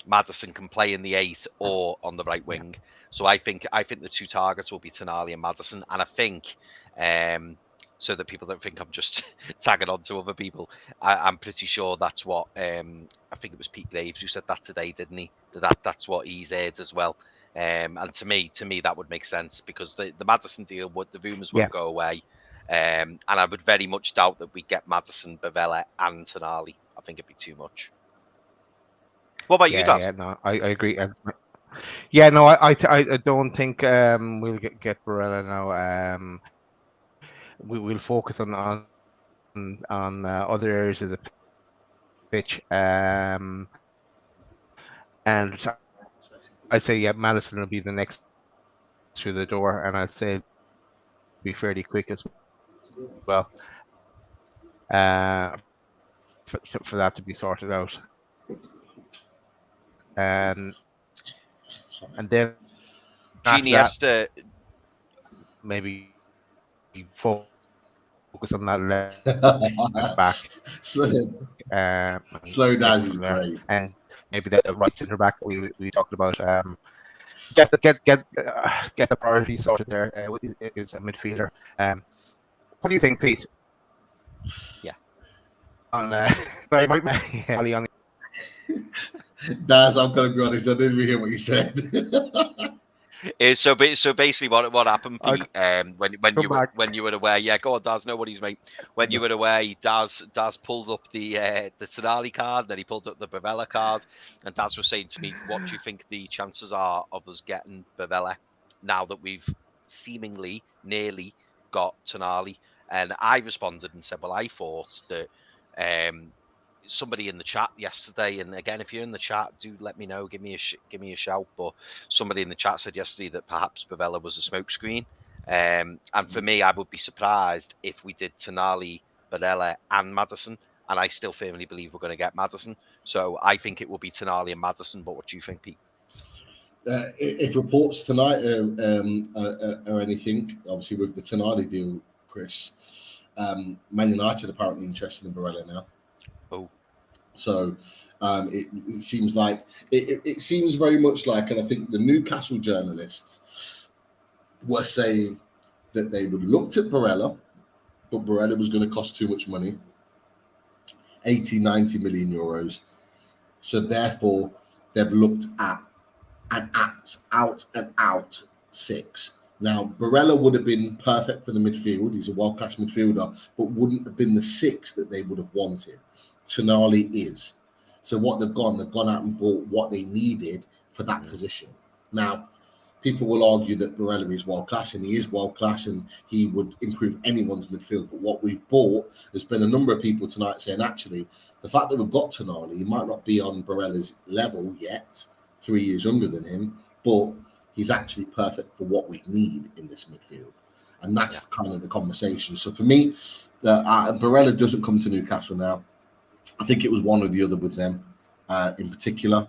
Maddison can play in the 8 or on the right wing, so I think the 2 targets will be Tonali and Maddison, and I think. So that people don't think I'm just tagging on to other people. I'm pretty sure that's what I think it was Pete Graves who said that today, didn't he? That's what he's aired as well. And to me that would make sense because the Maddison deal, the rumours won't go away. And I would very much doubt that we get Maddison, Bavella, and Tonali. I think it'd be too much. What about you, Daz? Yeah, no, I agree. Yeah, no, I don't think we'll get Barella now. We'll focus on other areas of the pitch, and I'd say Maddison will be the next through the door, and I'd say it'll be fairly quick as well. For that to be sorted out, and then Genie has to maybe focus on that left back. Slow Daz is great, and maybe the right centre back we talked about. Get the priority sorted there. Is a midfielder. What do you think, Pete? Yeah. On sorry, Ali on. Daz, I'm gonna be honest. I didn't really hear what you said. So basically, what happened, Pete? When you were away, go on, Daz. Nobody's mate. When you were away, Daz pulled up the Tonali card, then he pulled up the Bavella card, and Daz was saying to me, "What do you think the chances are of us getting Bavella now that we've seemingly nearly got Tonali?" And I responded and said, "Well, I thought that." Somebody in the chat yesterday, and again, if you're in the chat, do let me know. Give me a shout. But somebody in the chat said yesterday that perhaps Bavella was a smokescreen. And for me, I would be surprised if we did Tonali, Barella, and Maddison. And I still firmly believe we're going to get Maddison. So I think it will be Tonali and Maddison. But what do you think, Pete? If reports tonight or anything, obviously with the Tonali deal, Chris, Man United apparently interested in Barella now. Oh. So it seems like it seems very much like, and I think the Newcastle journalists were saying that they would looked at Barella, but Barella was going to cost too much money, 80, 90 million euros. So therefore, they've looked at an out and out 6. Now, Barella would have been perfect for the midfield. He's a world-class midfielder, but wouldn't have been the 6 that they would have wanted. Tonali is. So what they've gone out and bought what they needed for that position. Now, people will argue that Barella is world-class, and he is world-class, and he would improve anyone's midfield. But what we've bought, there's been a number of people tonight saying, actually, the fact that we've got Tonali, he might not be on Barella's level yet, 3 years younger than him, but he's actually perfect for what we need in this midfield. And that's kind of the conversation. So for me, Barella doesn't come to Newcastle now. I think it was one or the other with them in particular.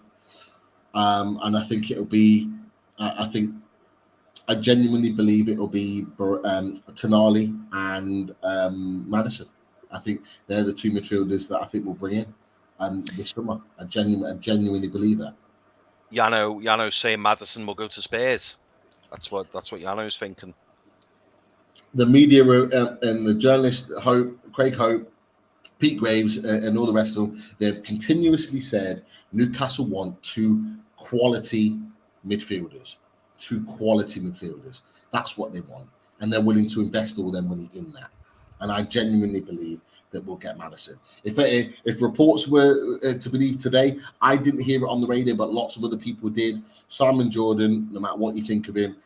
And I think it'll be, I genuinely believe it'll be Tonali and Maddison. I think they're the 2 midfielders that I think we'll bring in this summer. I genuinely believe that. Yano's saying Maddison will go to Spurs. That's what Yano's thinking. The media and the journalist Craig Hope, Pete Graves, and all the rest of them, they've continuously said Newcastle want 2 quality midfielders. 2 quality midfielders. That's what they want, and they're willing to invest all their money in that. And I genuinely believe that we'll get Maddison. If reports were to believe today, I didn't hear it on the radio, but lots of other people did. Simon Jordan, no matter what you think of him,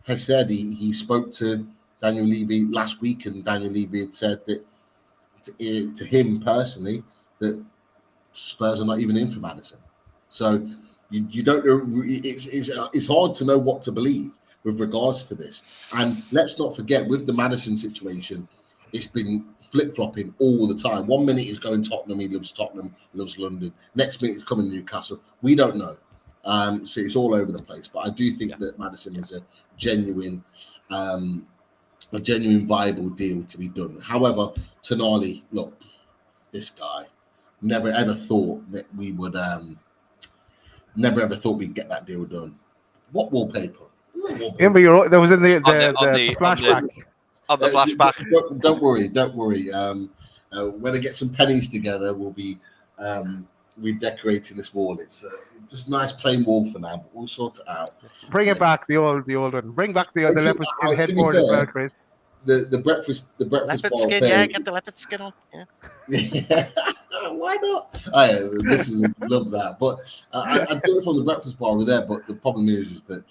has said he spoke to Daniel Levy last week, and Daniel Levy had said that to him personally that Spurs are not even in for Maddison. So you don't know. It's hard to know what to believe with regards to this. And let's not forget, with the Maddison situation, it's been flip-flopping all the time. 1 minute he's going Tottenham, he loves London. Next minute he's coming to Newcastle. We don't know. So it's all over the place. But I do think that Maddison is a genuine viable deal to be done. However, Tonali, look, this guy, never ever thought that we would, never ever thought we'd get that deal done. What wallpaper? Remember, there was in the flashback. On the flashback. Don't worry. When I get some pennies together, we'll be redecorating this wall. It's just a nice plain wall for now, but we'll sort it out. Bring it back, the old one. Bring back the leopard skin headboard as well, Chris. The breakfast leopard bar. Skin, yeah, get the leopard skin on. Yeah. Why not? Love that. But I do it from the breakfast bar over there. But the problem is that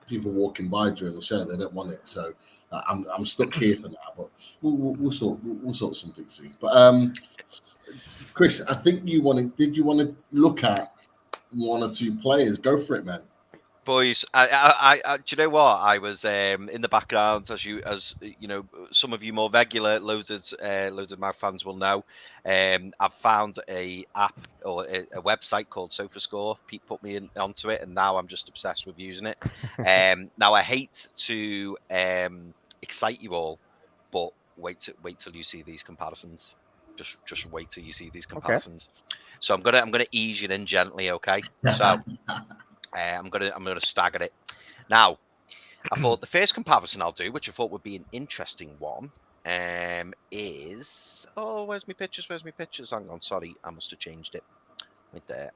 people walking by during the show, they don't want it. So I'm stuck here for now. But we'll sort something soon. But Chris, I think you want to look at 1 or 2 players? Go for it, man. Boys, I do you know what? I was in the background, as you know, some of you more regular loads of my fans will know. I've found a app or a website called SofaScore. Pete put me onto it, and now I'm just obsessed with using it. Now I hate to excite you all, but wait till you see these comparisons. Just wait till you see these comparisons. Okay. So I'm gonna ease you in gently, okay? So. I'm gonna stagger it. Now, I thought the first comparison I'll do, which I thought would be an interesting one, is where's my pictures? Hang on, sorry, I must have changed it. Right there,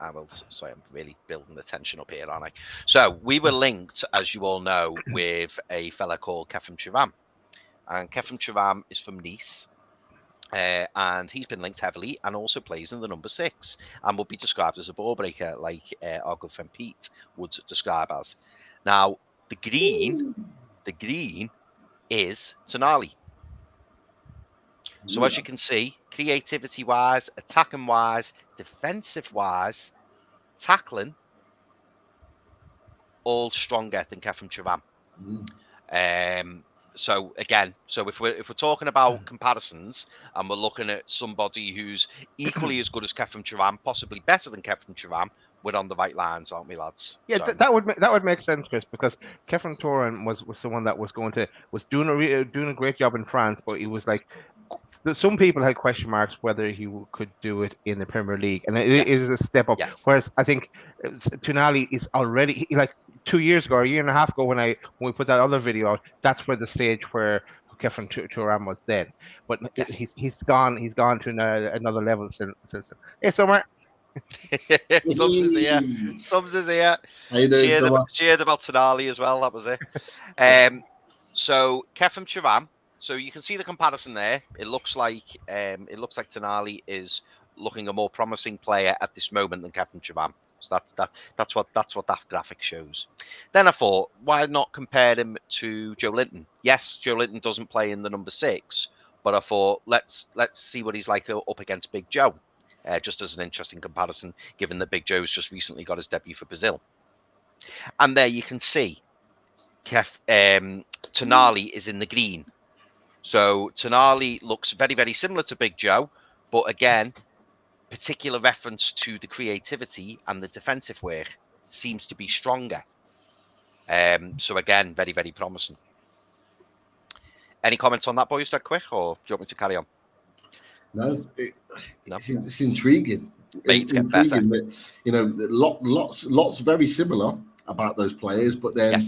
sorry, I'm really building the tension up here, aren't I? So we were linked, as you all know, with a fella called Kefim Thuram, and Kefim Thuram is from Nice. And he's been linked heavily and also plays in the number 6 and would be described as a ball breaker, like our good friend Pete would describe as. Now, the green is Tonali. So as you can see, creativity-wise, attacking-wise, defensive-wise, tackling, all stronger than Kefim Thuram. So again, if we're talking about comparisons and we're looking at somebody who's equally as good as Kefim Thuram, possibly better than Kefim Thuram, we're on the right lines, aren't we, lads? Yeah, so. that would make sense, Chris, because Kefim Thuram was someone that was doing a great job in France, but he was like, some people had question marks whether he could do it in the Premier League, and it is a step up. Yes. Whereas I think Tonali is already like 2 years ago, or a year and a half ago, when we put that other video out, that's where the stage where Kefim Thuram was then. But he's gone to another level since. Hey, Summer. Subs is here. Subs is here. How you doing, Cheered about Tonali as well. That was it. So Kefim Chavam. So you can see the comparison there. It looks like Tonali is looking a more promising player at this moment than Kefim Chavam. So that's what that graphic shows. Then I thought, why not compare him to Joe Linton? Yes, Joe Linton doesn't play in the number 6, but I thought let's see what he's like up against Big Joe. Just as an interesting comparison, given that Big Joe's just recently got his debut for Brazil. And there you can see Tonali is in the green. So Tonali looks very, very similar to Big Joe, but again, particular reference to the creativity and the defensive work seems to be stronger. So again, very, very promising. Any comments on that, boys, that quick, or do you want me to carry on? No, it's intriguing. Intriguing, better. Lots very similar about those players, but then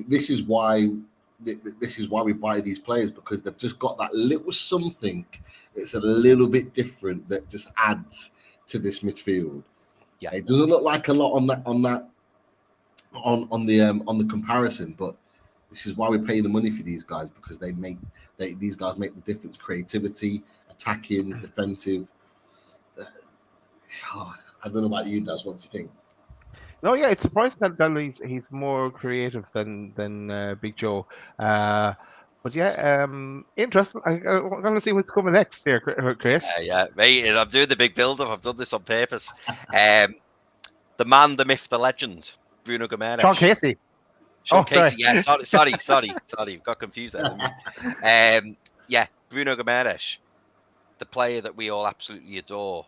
this is why we buy these players, because they've just got that little something that's a little bit different that just adds to this midfield. Yeah, it doesn't look like a lot on the comparison, but this is why we're paying the money for these guys, because these guys make the difference. Creativity, attacking, defensive. I don't know about you, Daz. What do you think? No, yeah, it's surprising that he's more creative than Big Joe. But yeah, interesting. I'm going to see what's coming next here, Chris. Yeah, mate, I'm doing the big build-up. I've done this on purpose. The man, the myth, the legend, Bruno Guimaraes. Sean Casey. Casey, yeah, sorry, got confused there. Yeah, Bruno Guimaraes, the player that we all absolutely adore.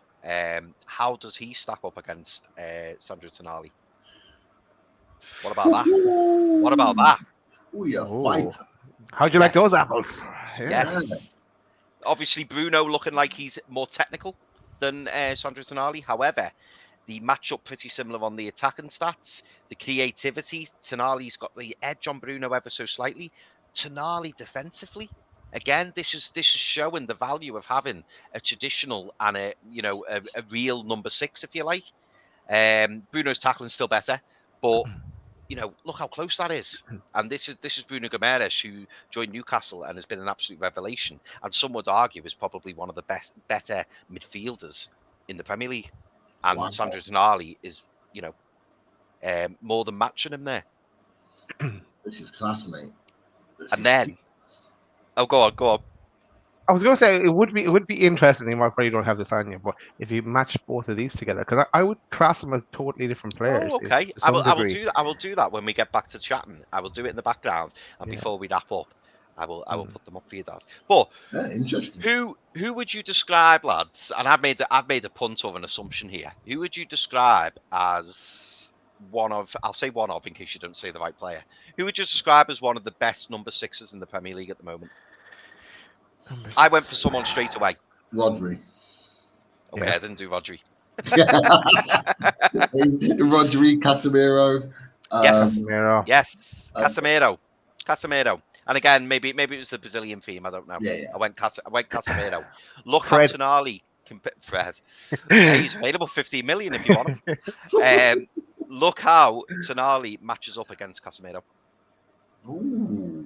How does he stack up against Sandro Tonali? What about that? Oh, yeah, fight. How'd you like those apples? Yes. Obviously, Bruno looking like he's more technical than Sandro Tonali. However, the matchup pretty similar on the attacking stats. The creativity, Tonali's got the edge on Bruno ever so slightly. Tonali defensively, again, this is showing the value of having a traditional and a real number 6, if you like. Bruno's tackling still better, but look how close that is. And this is Bruno Guimaraes, who joined Newcastle and has been an absolute revelation, and some would argue is probably one of the better midfielders in the Premier League. And Sandro Tonali is, more than matching him there. This is class, mate. Go on. I was going to say it would be interesting. You might probably don't have this on you, but if you match both of these together, because I would class them as totally different players. Oh, okay, I will do that when we get back to chatting. I will do it in the background, and before we wrap up, I will put them up for you, Dad. But interesting. Who would you describe, lads? And I've made a punt of an assumption here. Who would you describe as one of? I'll say one of, in case you don't say the right player. Who would you describe as one of the best number 6s in the Premier League at the moment? I went for someone straight away. Rodri. Okay, I didn't do Rodri. Rodri, Casemiro. Yes, Casemiro. And again, maybe it was the Brazilian theme. I don't know. Yeah. I went Casemiro. Look how Tonali. Fred. He's available 15 million if you want him. Look how Tonali matches up against Casemiro. Ooh.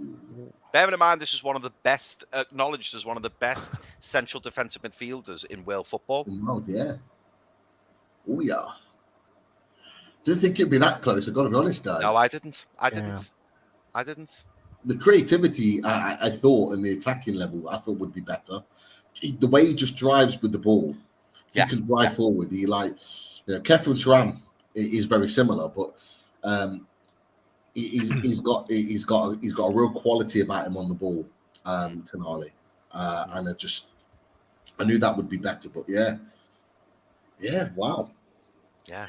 Bearing in mind, this is one of the best, acknowledged as one of the best central defensive midfielders in world football. Oh, yeah. Oh, yeah. Didn't think it'd be that close, I've got to be honest, guys. No, I didn't. The creativity, I thought, and the attacking level, I thought would be better. The way he just drives with the ball, he can drive forward. He Kefim Turam is very similar, but he's got a real quality about him on the ball, Tonali, and I knew that would be better. But wow. Yeah,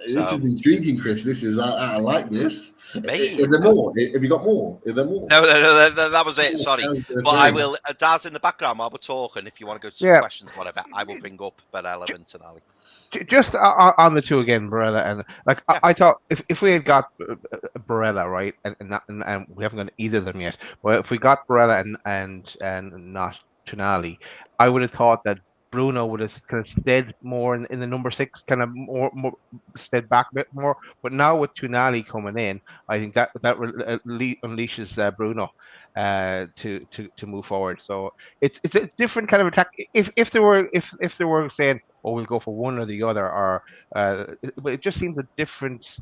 this is intriguing, Chris. This is I like this. Mate. Is there more? Have you got more? Is there more? No, that was it. Sorry, but I will. Daz in the background while we're talking. If you want to go to questions, whatever, I will bring up Barella and Tonali. Just on the two again, Barella and I thought if we had got Barella right, and we haven't got either of them yet, but if we got Barella and not Tonali, I would have thought that Bruno would have kind of stayed more in the number 6, kind of more stayed back a bit more. But now with Tonali coming in, I think that unleashes Bruno to move forward. So it's a different kind of attack. If they were saying, oh, we'll go for one or the other, or but it just seems a different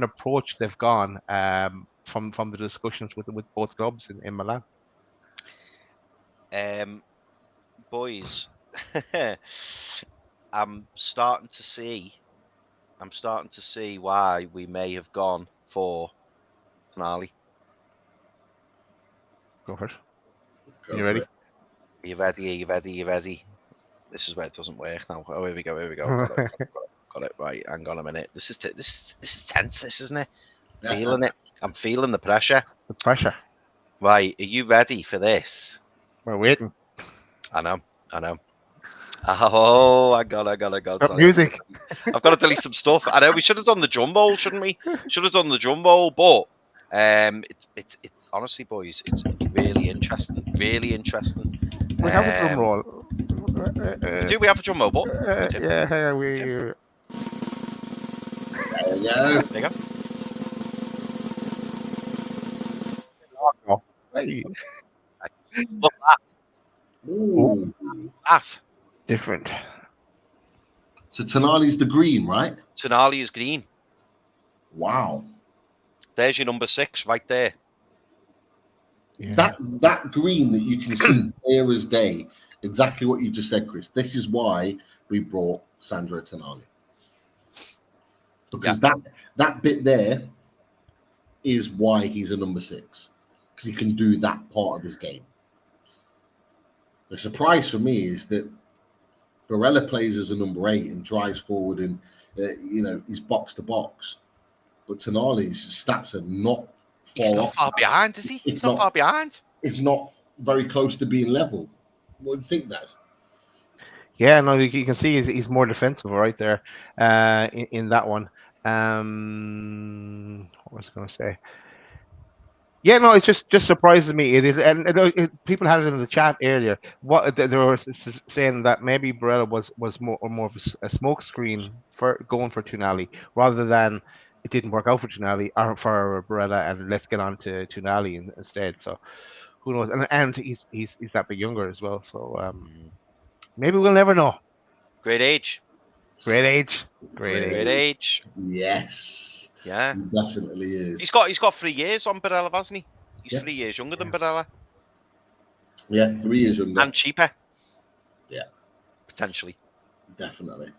approach they've gone from the discussions with both clubs in Milan. Boys, I'm starting to see why we may have gone for Tonali. Go for it. You ready? Are you ready? Are you ready? Are you ready? This is where it doesn't work now. Oh, here we go. Got it. Right, hang on a minute. This is tense, this, isn't it? Feeling it. I'm feeling the pressure. The pressure. Right, are you ready for this? We're waiting. I know. Oh, I got music. I've got to delete some stuff. I know we should have done the drum roll, shouldn't we? Should have done the drum roll, but it's honestly, boys, it's really interesting. Really interesting. We have a drum roll. Do we have a drum roll? But yeah, we. There you go. There you go. Oh, hey. Look at Ooh. that. Different. So Tonali's the green, right? Tonali is green. Wow. There's your number 6 right there. Yeah. That green that you can see clear as day, exactly what you just said, Chris. This is why we brought Sandro Tonali. Because that bit there is why he's a number 6. Because he can do that part of his game. The surprise for me is that Barella plays as a number 8 and drives forward and he's box to box. But Tonali's stats are not far behind, is he? He's not far behind. It's not very close to being level. What do you think, Daz? Yeah, no, you can see he's more defensive right there in that one. What was I going to say? Yeah, no, it just surprises me. It is, and people had it in the chat earlier. What they were saying that maybe Barella was more of a smoke screen for going for Tonali rather than it didn't work out for Tonali or for Barella, and let's get on to Tonali instead. So who knows? And he's that bit younger as well. So maybe we'll never know. Great age. Yes. Yeah, he definitely is. He's got 3 years on Barella, hasn't he? He's 3 years younger than Barella. Yeah, 3 years younger. And cheaper. Yeah. Potentially. Definitely.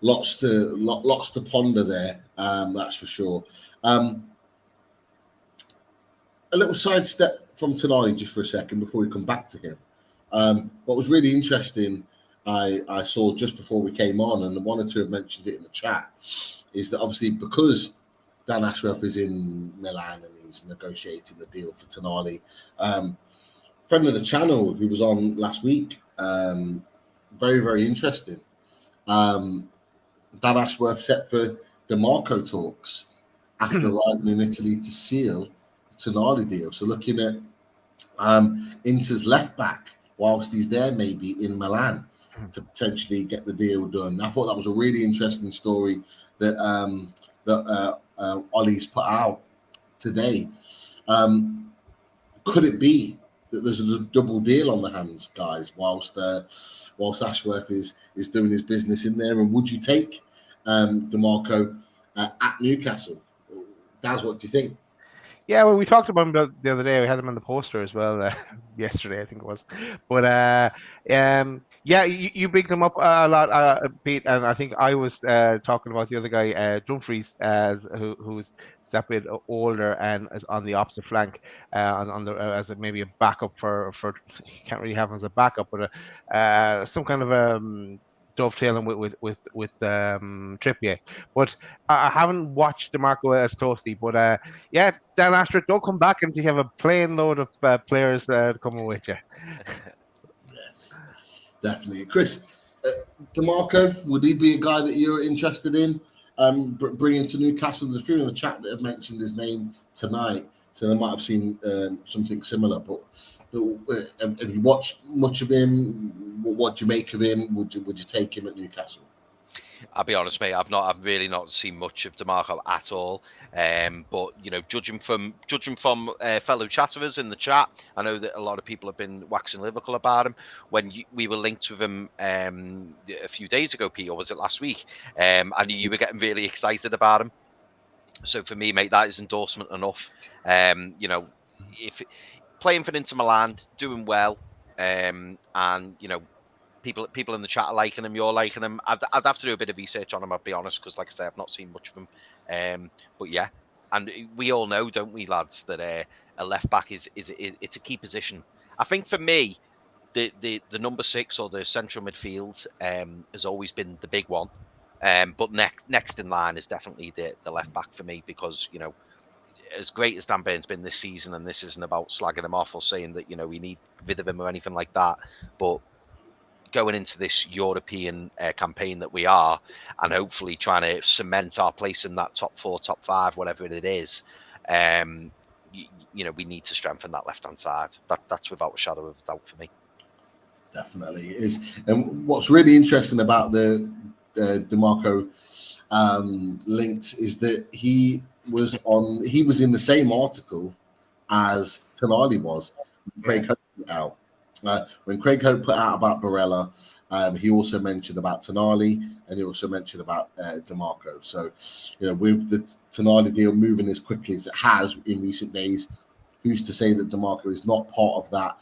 Lots to ponder there, that's for sure. A little sidestep from Tonali just for a second before we come back to him. What was really interesting, I saw just before we came on, and wanted to have mentioned it in the chat, is that obviously because Dan Ashworth is in Milan and he's negotiating the deal for Tonali, friend of the channel who was on last week, very, very interesting. Dan Ashworth set for DeMarco talks after arriving in Italy to seal the Tonali deal. So looking at Inter's left back whilst he's there, maybe in Milan, to potentially get the deal done. I thought that was a really interesting story that Ollie's put out today. Could it be that there's a double deal on the hands, guys, whilst Ashworth is doing his business in there? And would you take DeMarco at Newcastle? Daz, what do you think? Yeah, well, we talked about him the other day. We had him on the poster as well yesterday, I think it was. But yeah, you bigged him up a lot, Pete, and I think I was talking about the other guy, Dumfries, who's that bit older and is on the opposite flank, on the as maybe a backup for you can't really have him as a backup, but some kind of dovetailing with Trippier. But I haven't watched DeMarco as closely. But yeah, Dan Ashworth, don't come back until you have a plane load of players coming with you. Yes, definitely. Chris, DeMarco, would he be a guy that you're interested in bringing to Newcastle? There's a few in the chat that have mentioned his name tonight, so they might have seen something similar. But have you watched much of him? what do you make of him? Would you take him at Newcastle? I'll be honest, mate. I've really not seen much of DeMarco at all. But you know, judging from fellow chatterers in the chat, I know that a lot of people have been waxing lyrical about him. When we were linked with him a few days ago, Pete, or was it last week? I knew you were getting really excited about him. So for me, mate, that is endorsement enough. You know, if playing for Inter Milan, doing well, and you know, people in the chat are liking him, you're liking him. I'd have to do a bit of research on him, I'll be honest, because like I say, I've not seen much of him. But yeah, and we all know, don't we, lads, that a left back it's a key position. I think for me, the number 6 or the central midfield has always been the big one. But next in line is definitely the left back for me, because you know, as great as Dan Burn's been this season, and this isn't about slagging him off or saying that, you know, we need rid of him or anything like that, but going into this European campaign that we are, and hopefully trying to cement our place in that top 4, top 5, whatever it is, you know, we need to strengthen that left-hand side. That's without a shadow of a doubt for me. Definitely it is. And what's really interesting about the DeMarco links is that he was in the same article as Tonali was. Craig Hope put out. When Craig Hope put out about Barella, he also mentioned about Tonali, and he also mentioned about DeMarco. So, you know, with the Tonali deal moving as quickly as it has in recent days, who's to say that DeMarco is not part of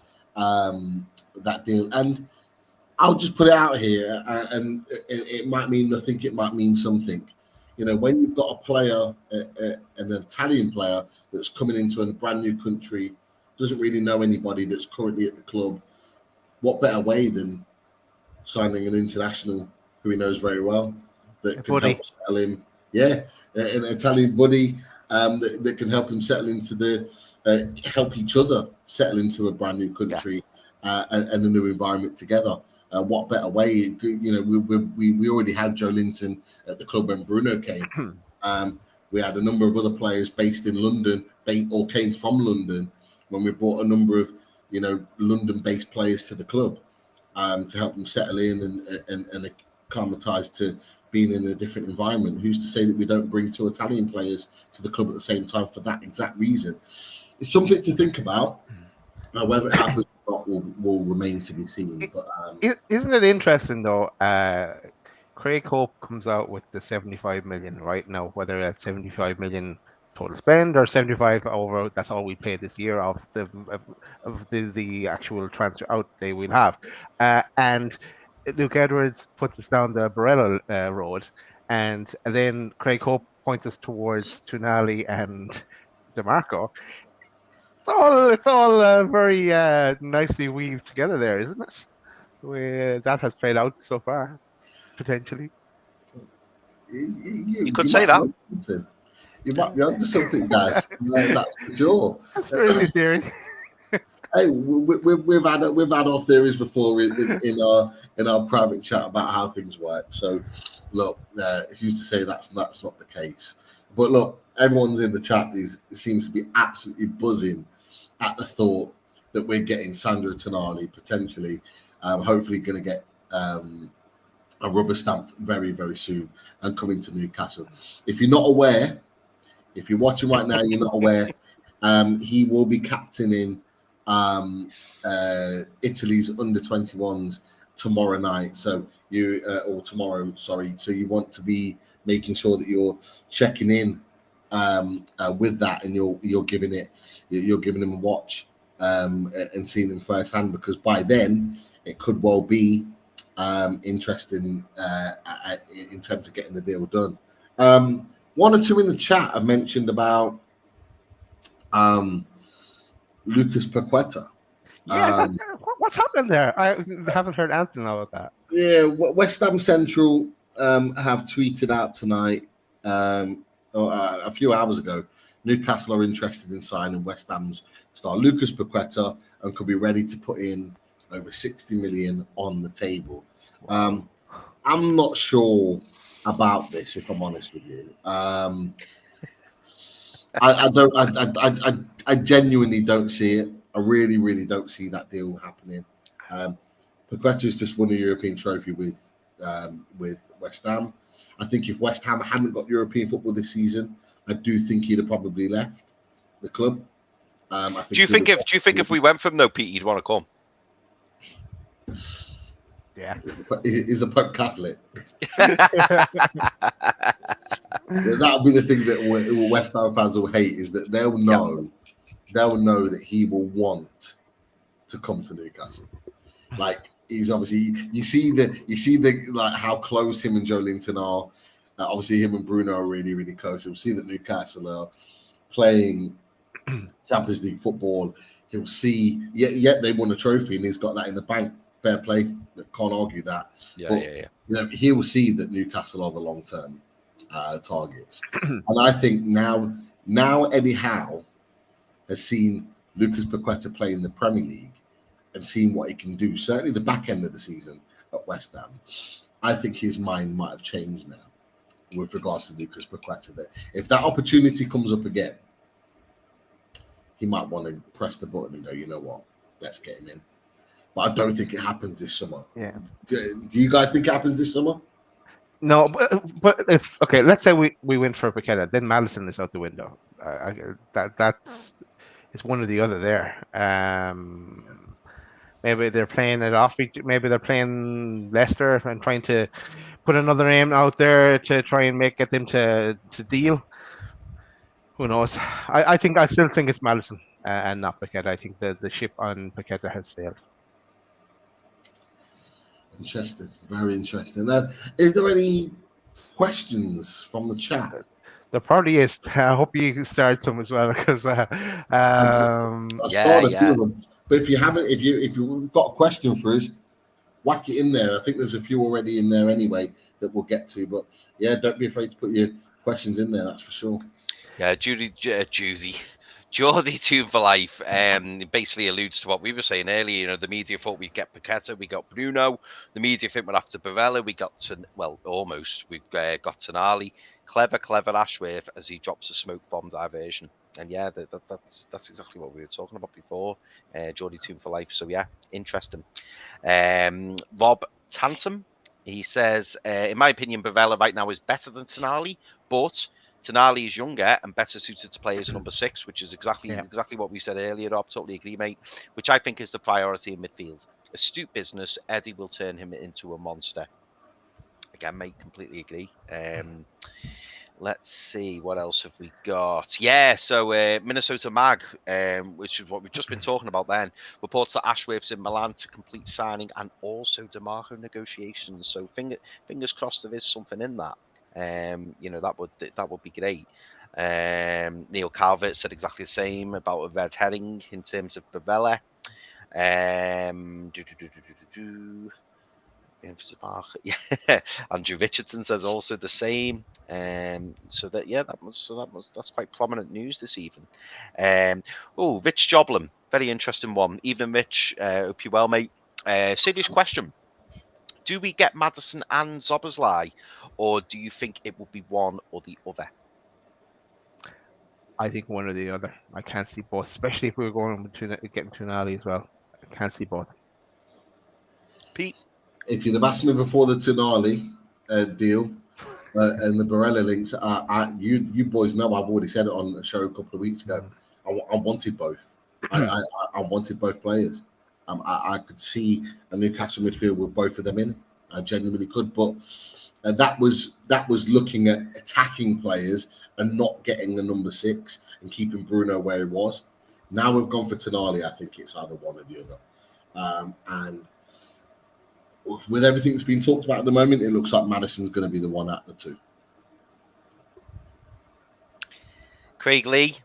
that deal? And I'll just put it out here, and it might mean nothing, it might mean something. You know, when you've got a player, an Italian player that's coming into a brand new country, doesn't really know anybody that's currently at the club, what better way than signing an international who he knows very well that can help settle him? Yeah, an Italian buddy that can help him settle into help each other settle into a brand new country and a new environment together. What better way? You know, we already had Joe Linton at the club when Bruno came. We had a number of other players based in London, or came from London, when we brought a number of, you know, London-based players to the club to help them settle in and acclimatise to being in a different environment. Who's to say that we don't bring 2 Italian players to the club at the same time for that exact reason? It's something to think about. Now, whether it happens or not will remain to be seen. But isn't it interesting though? Craig Hope comes out with the 75 million right now, whether that's 75 million total spend or 75 over, that's all we pay this year of the actual transfer outlay we'll have. And Luke Edwards puts us down the Barella road, and then Craig Hope points us towards Tonali and DeMarco. It's all very nicely weaved together there, isn't it? That has played out so far, potentially. You could say that. You might be onto something, guys. That's for sure. That's crazy theory. Hey, we've had our theories before in our private chat about how things work. So, look, who's to say that's not the case? But look, everyone's in the chat seems to be absolutely buzzing at the thought that we're getting Sandro Tonali potentially. Hopefully, going to get a rubber stamped very, very soon and coming to Newcastle. If you're not aware, if you're watching right now, you're not aware, he will be captaining Italy's under-21s tomorrow night. So or tomorrow, sorry. So you want to be making sure that you're checking in with that, and you're giving him a watch and seeing him firsthand, because by then it could well be interesting in terms of getting the deal done. One or two in the chat have mentioned about Lucas Paqueta. Yeah, what's happening there? I haven't heard anything about that. Yeah, West Ham Central have tweeted out tonight, a few hours ago, Newcastle are interested in signing West Ham's star Lucas Paqueta and could be ready to put in over 60 million on the table. I'm not sure about this, if I'm honest with you. I genuinely don't see it. I really, really don't see that deal happening. Paqueta's just won a European trophy with West Ham. I think if West Ham hadn't got European football this season, I do think he'd have probably left the club. I think do you think if we went from Pete, he'd want to come? Yeah. Is the Pope Catholic? That'll be the thing that West Ham fans will hate, is that they'll know that he will want to come to Newcastle. Like, he's obviously, you see the like how close him and Joe Linton are. Obviously, him and Bruno are really, really close. You'll see that Newcastle are playing Champions League football. He'll see, yet they won a trophy and he's got that in the bank. Fair play, can't argue that. Yeah. You know, he will see that Newcastle are the long-term targets, and I think now Eddie Howe has seen Lucas Paqueta play in the Premier League and seen what he can do. Certainly, the back end of the season at West Ham, I think his mind might have changed now with regards to Lucas Paqueta. That if that opportunity comes up again, he might want to press the button and go, you know what, let's get him in. But I don't think it happens this summer. Yeah. Do you guys think it happens this summer? No, but if let's say we went for Paqueta, then Madison is out the window. That's it's one or the other there. Maybe they're playing it off. Maybe they're playing Leicester and trying to put another name out there to try and get them to deal. Who knows? I still think it's Madison and not Paqueta. I think the ship on Paqueta has sailed. Interesting, very interesting. Is there any questions from the chat? There probably is. I hope you start some as well, because I've started a few of them. But if you've got a question for us, whack it in there. I think there's a few already in there anyway that we'll get to. But yeah, don't be afraid to put your questions in there. That's for sure. Yeah, Geordie Toon for life basically alludes to what we were saying earlier. You know, the media thought we'd get Paqueta, we got Bruno. The media think we're after Barella, we got almost. We've got Tonali. Clever Ashworth as he drops a smoke bomb diversion. And yeah, that's exactly what we were talking about before. Geordie Toon for life. So yeah, interesting. Rob Tantum, he says, in my opinion, Barella right now is better than Tonali, but Tonali is younger and better suited to play as a number 6, which is exactly what we said earlier, Rob. Totally agree, mate. Which I think is the priority in midfield. Astute business, Eddie will turn him into a monster. Again, mate, completely agree. Let's see, what else have we got? Yeah, so Minnesota Mag, which is what we've just been talking about then, reports that Ashworth's in Milan to complete signing and also DeMarco negotiations. So fingers crossed there is something in that. You know, that would be great. Neil Calvert said exactly the same about a red herring in terms of Barella. Andrew Richardson says also the same. That's quite prominent news this evening. Rich Joblin, very interesting one. Evening, Rich. Hope you're well, mate. Serious question. Do we get Maddison and Szoboszlai, or do you think it will be one or the other? I think one or the other. I can't see both, especially if we were going between getting Tonali as well. I can't see both. Pete? If you'd have asked me before the Tonali deal and the Barella links, you boys know I've already said it on a show a couple of weeks ago. I wanted both. I wanted both players. I could see a Newcastle midfield with both of them in. I genuinely could, but that was looking at attacking players and not getting the number 6 and keeping Bruno where he was. Now we've gone for Tonali. I think it's either one or the other. And with everything that's been talked about at the moment, it looks like Maddison's going to be the one out of the two. Craig Lee,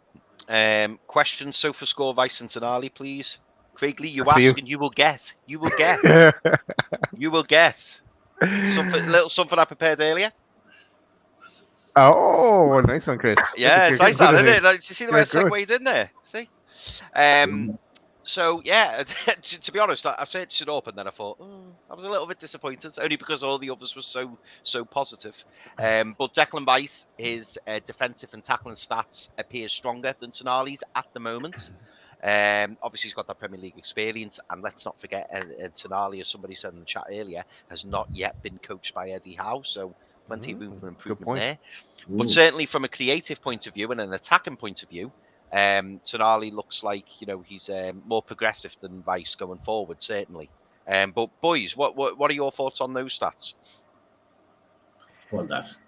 question: SofaScore, Rice and Tonali, please. Craig Lee, you ask and you will get. You will get. You will get. Something I prepared earlier. Oh, nice one, Chris. Yeah, it's nice that, isn't it? Like, do you see the way I segued in there? See? So, yeah, to be honest, I searched it up and then I thought, I was a little bit disappointed, only because all the others were so positive. But Declan Rice, his defensive and tackling stats appear stronger than Tonali's at the moment. Obviously, he's got that Premier League experience, and let's not forget, Tonali, as somebody said in the chat earlier, has not yet been coached by Eddie Howe, so plenty of room for improvement there. But certainly, from a creative point of view and an attacking point of view, Tonali looks like he's more progressive than Rice going forward, certainly. But boys, what are your thoughts on those stats? Well, that's.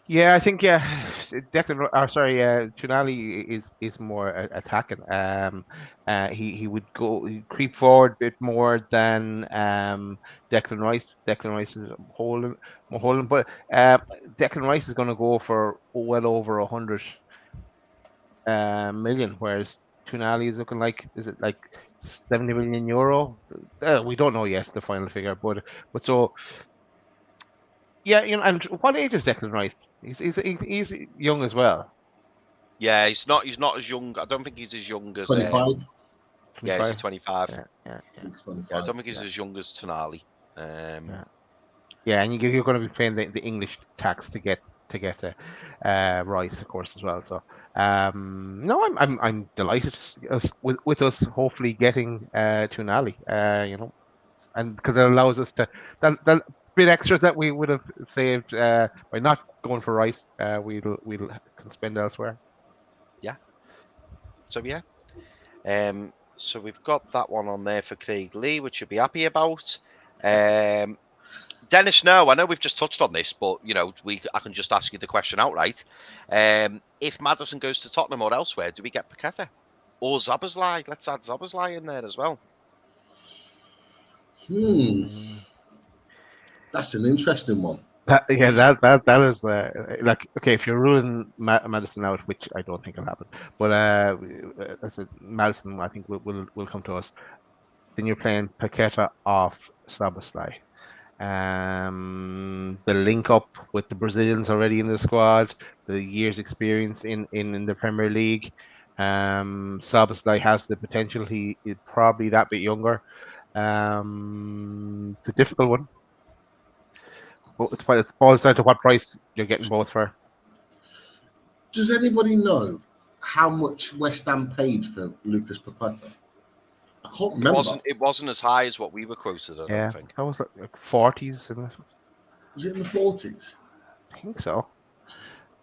Yeah, I think Tonali is more attacking. He would creep forward a bit more than Declan Rice. Declan Rice is holding, but Declan Rice is going to go for well over 100 million, whereas Tonali is looking like, is it like 70 million euro? We don't know yet the final figure, but so. Yeah, and what age is Declan Rice? He's young as well. Yeah, he's not as young. I don't think he's as young as 25. Yeah, he's 25. Yeah. 25. I don't think he's as young as Tonali. Yeah, and you're going to be paying the English tax to get Rice, of course, as well. So, no, I'm delighted with us hopefully getting Tonali. And because it allows us to that bit extra that we would have saved by not going for Rice, we can spend elsewhere. Yeah. So yeah. So we've got that one on there for Craig Lee, which you'll be happy about. Dennis, no, I know we've just touched on this, but I can just ask you the question outright. If Maddison goes to Tottenham or elsewhere, do we get Paqueta or Szoboszlai? Let's add Szoboszlai in there as well. That's an interesting one. That is like, okay, if you're ruling Maddison out, which I don't think will happen, but Maddison I think will come to us. Then you're playing Paqueta off Szoboszlai. The link up with the Brazilians already in the squad, the years experience in the Premier League. Szoboszlai has the potential. He is probably that bit younger. It's a difficult one. It falls down to what price you're getting both for. Does anybody know how much West Ham paid for Lucas Paqueta? I can't remember. It wasn't as high as what we were quoted, I don't think. That was like 40s, isn't it? Was it in the 40s? I think so.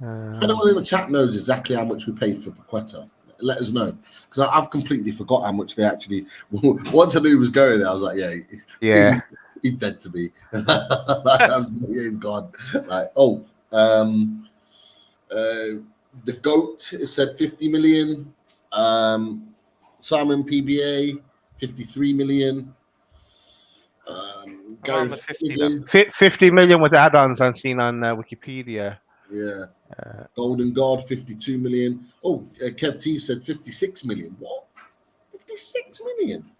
If anyone in the chat knows exactly how much we paid for Paqueta, let us know. Because I've completely forgot how much they actually. Once I knew he was going there, I was like, he's dead to me. He's gone. Like, the GOAT said 50 million. Simon PBA 53 million. 50 million with add-ons I'm seeing on Wikipedia. Yeah. Golden God 52 million. Kev T said 56 million. What? 56 million.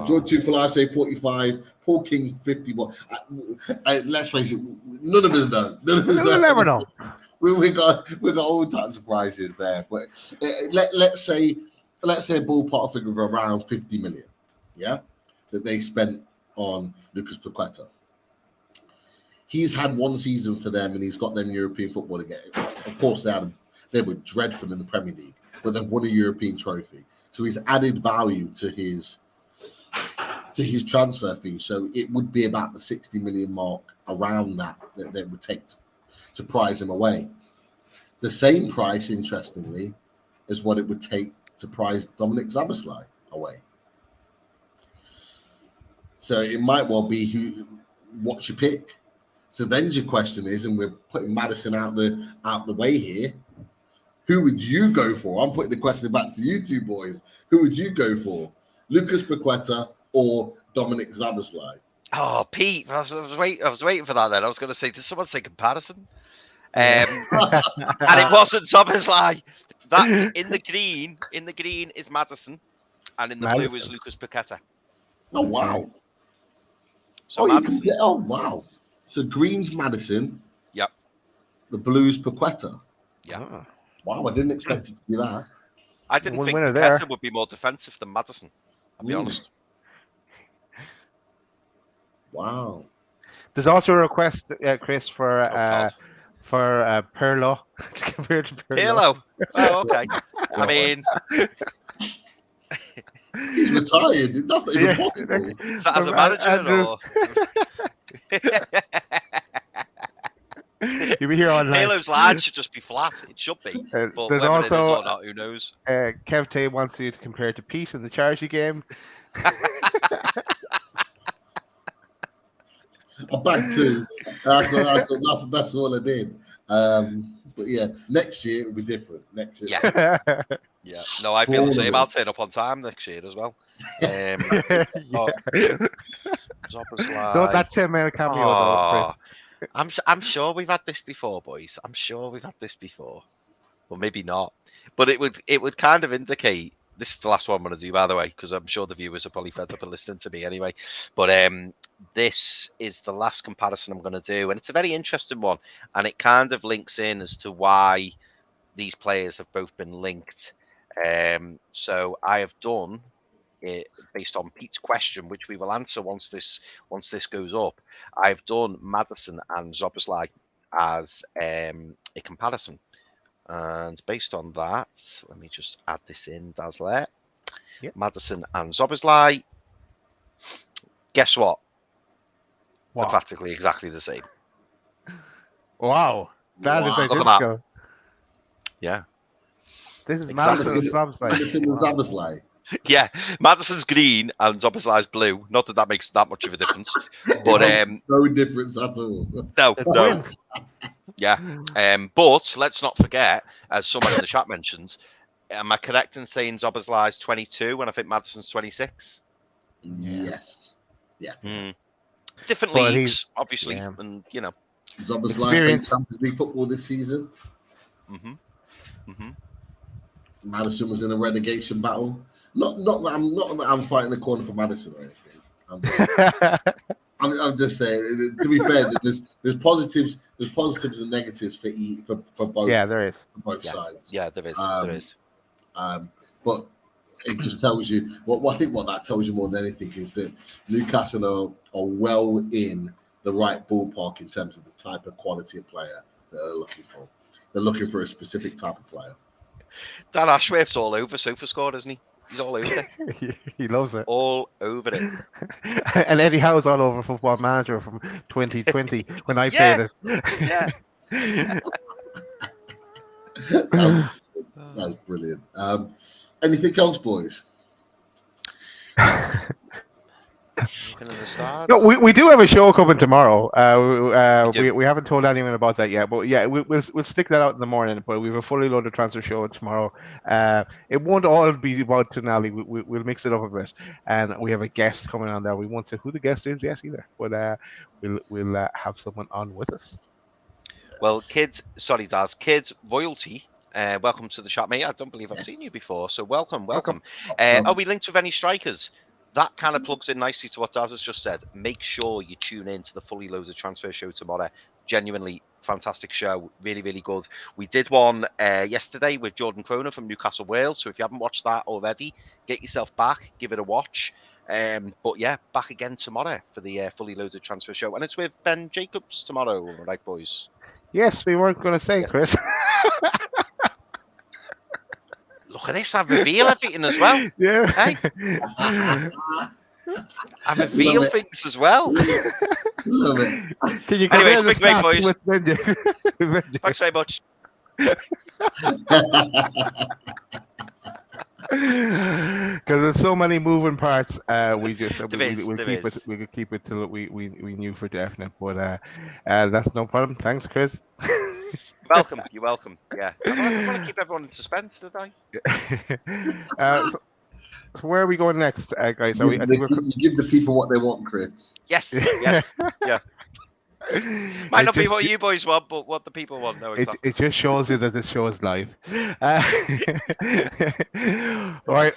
George 2 for Life say 45. Paul King 51. Let's face it, none of us know. We'll never know. We got all types of prices there, but let's say a ballpark figure of around 50 million. Yeah, that they spent on Lucas Paqueta. He's had one season for them, and he's got them European football again. Of course, they were dreadful in the Premier League, but they've won a European trophy. So he's added value to his transfer fee. So it would be about the 60 million mark, around that they would take to prize him away. The same price, interestingly, is what it would take to prize Dominic Szoboszlai away. So it might well be what's your pick. So then your question is, and we're putting Maddison out the way here, who would you go for? I'm putting the question back to you two boys. Who would you go for? Lucas Paqueta or Dominic Szoboszlai? Oh, Pete, I was waiting for that then. I was going to say, did someone say comparison? And it wasn't Szoboszlai. That in the green is Maddison, and in the blue is Lucas Paqueta. Oh wow! So Maddison. Wow! So green's Maddison. Yep. The blue's Paqueta. Yeah. Oh. Wow! I didn't expect it to be that. I didn't think Paqueta would be more defensive than Maddison. I'll be honest. Wow. There's also a request, Chris, for Pirlo compared to Pirlo. Oh, okay. I mean, He's retired. That's not even possible. Is that as a manager or? You'll be here all night. Halo's line should just be flat. It should be. But There's whether also, it is or not, who knows? Kev Tay wants you to compare to Pete in the charity game. I'm back to that's all I did. But yeah, next year it'll be different. Next year, Yeah. No, I feel the same. I'll turn up on time next year as well. Not Zoboslai. that 10-minute cameo though, Chris. I'm sure we've had this before, boys. I'm sure we've had this before. Well, maybe not. But it would kind of indicate. This is the last one I'm going to do, by the way, because I'm sure the viewers are probably fed up and listening to me anyway. But this is the last comparison I'm going to do, and it's a very interesting one, and it kind of links in as to why these players have both been linked. So I have done it based on Pete's question, which we will answer once this goes up. I've done Maddison and Zoboslai as a comparison. And based on that, let me just add this in, Dazzler. Yep. Maddison and Zoboslai. Guess what? They're practically exactly the same. Wow. That is Look at identical. Yeah. This is Exactly. Maddison and Maddison and Zoboslai. Yeah. Madison's green and Zoboslai's blue. Not that that makes that much of a difference. But no difference at all. no. Twins. Yeah. But let's not forget, as someone in the chat mentions, am I correct in saying Zoboslai's 22 and I think Maddison's 26? Yes. Yeah. Different But leagues, obviously, yeah. and you know. Zoboslai played Champions League football this season. Maddison was in a relegation battle. Not that I'm fighting the corner for Maddison or anything. I'm just saying. To be fair, there's positives and negatives for both. Yeah, there is. For both sides. Yeah, there is. There is. But it just tells you I think what that tells you more than anything is that Newcastle are well in the right ballpark in terms of the type of quality of player that they're looking for. They're looking for a specific type of player. Dan Ashworth's all over SofaScore, isn't he? He's all over it. He loves it. All over it. And Eddie Howe's all over Football Manager from 2020 when I played it. Yeah. That's brilliant. Anything else, boys? No, we do have a show coming tomorrow. We haven't told anyone about that yet, but yeah, we'll stick that out in the morning. But we have a fully loaded transfer show tomorrow. It won't all be about Tonali. We'll mix it up a bit, and we have a guest coming on there. We won't say who the guest is yet either, but we'll have someone on with us. Well, kids, royalty. Welcome to the chat, mate. I don't believe I've seen you before, so welcome. Are we linked with any strikers? That kind of plugs in nicely to what Daz has just said. Make sure you tune in to the Fully Loaded Transfer Show tomorrow. Genuinely fantastic show. Really, really good. We did one yesterday with Jordan Croner from Newcastle, Wales. So if you haven't watched that already, get yourself back, give it a watch. But yeah, back again tomorrow for the Fully Loaded Transfer Show. And it's with Ben Jacobs tomorrow, right, boys? Yes, we weren't going to say, yes. Chris. Look at this, I reveal everything as well. Yeah. Hey? I reveal things as well. Love it. Can you anyway, speak great, boys. Thanks very much. Because there's so many moving parts, we just we'll keep it till we knew for definite. But that's no problem. Thanks, Chris. You're welcome. Yeah, I want to keep everyone in suspense, did I? So where are we going next, guys? You give the people what they want, Chris. Yes. Yeah. Might not be what you boys want, but what the people want. No, exactly. It just shows you that this show is live. All right,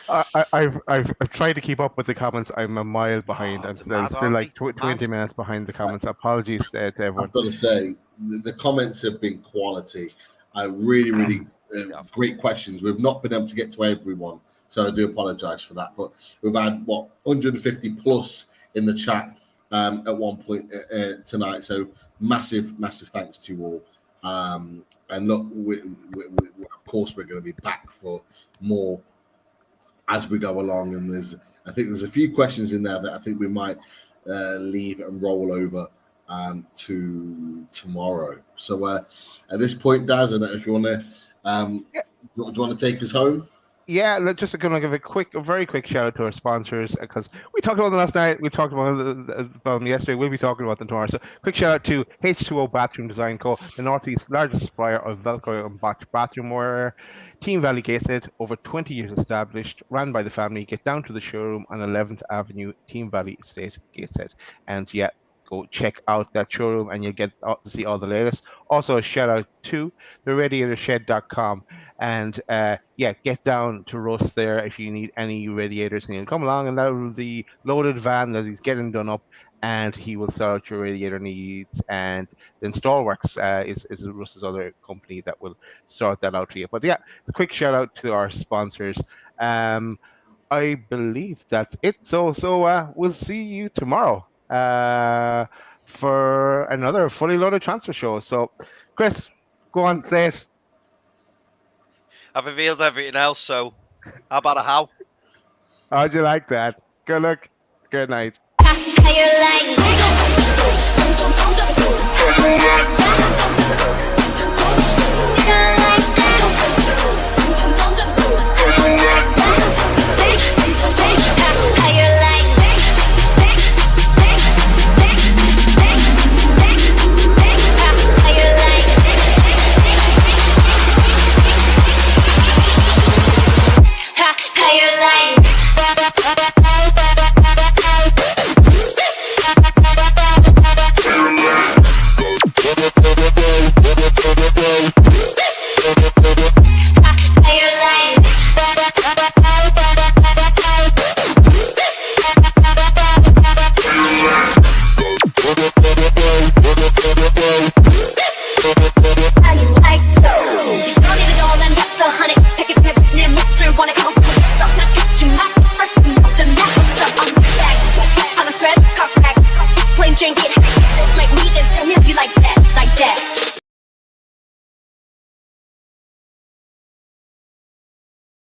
I've tried to keep up with the comments. I'm a mile behind. I'm still like 20 minutes behind the comments. Apologies to everyone. I've got to say, the comments have been quality. Really great questions. We've not been able to get to everyone, so I do apologise for that. But we've had 150 plus in the chat at one point tonight. So massive thanks to you all. And look, we of course we're going to be back for more as we go along. And I think there's a few questions in there that I think we might leave and roll over to tomorrow. So at this point, Daz, I don't know if you want to, do you want to take us home? Yeah, let's just going to give a very quick shout out to our sponsors, because we talked about them last night. We talked about them yesterday. We'll be talking about them tomorrow. So, quick shout out to H2O Bathroom Design Co., the Northeast's largest supplier of Velcro and bathroom wear. Team Valley Gateshead, over 20 years established, ran by the family. Get down to the showroom on 11th Avenue, Team Valley Estate, Gateshead. And yeah, go check out that showroom and you'll get to see all the latest. Also, a shout out to theradiatorshed.com. And get down to Russ there if you need any radiators. And he'll come along, and that will be the loaded van that he's getting done up, and he will sort out your radiator needs. And then Installworks is Russ's other company that will sort that out for you. But yeah, a quick shout out to our sponsors. I believe that's it. So we'll see you tomorrow for another fully loaded transfer show. So, Chris, go on, say it. I've revealed everything else, so how about a how? How'd you like that? Good luck. Good night. How you like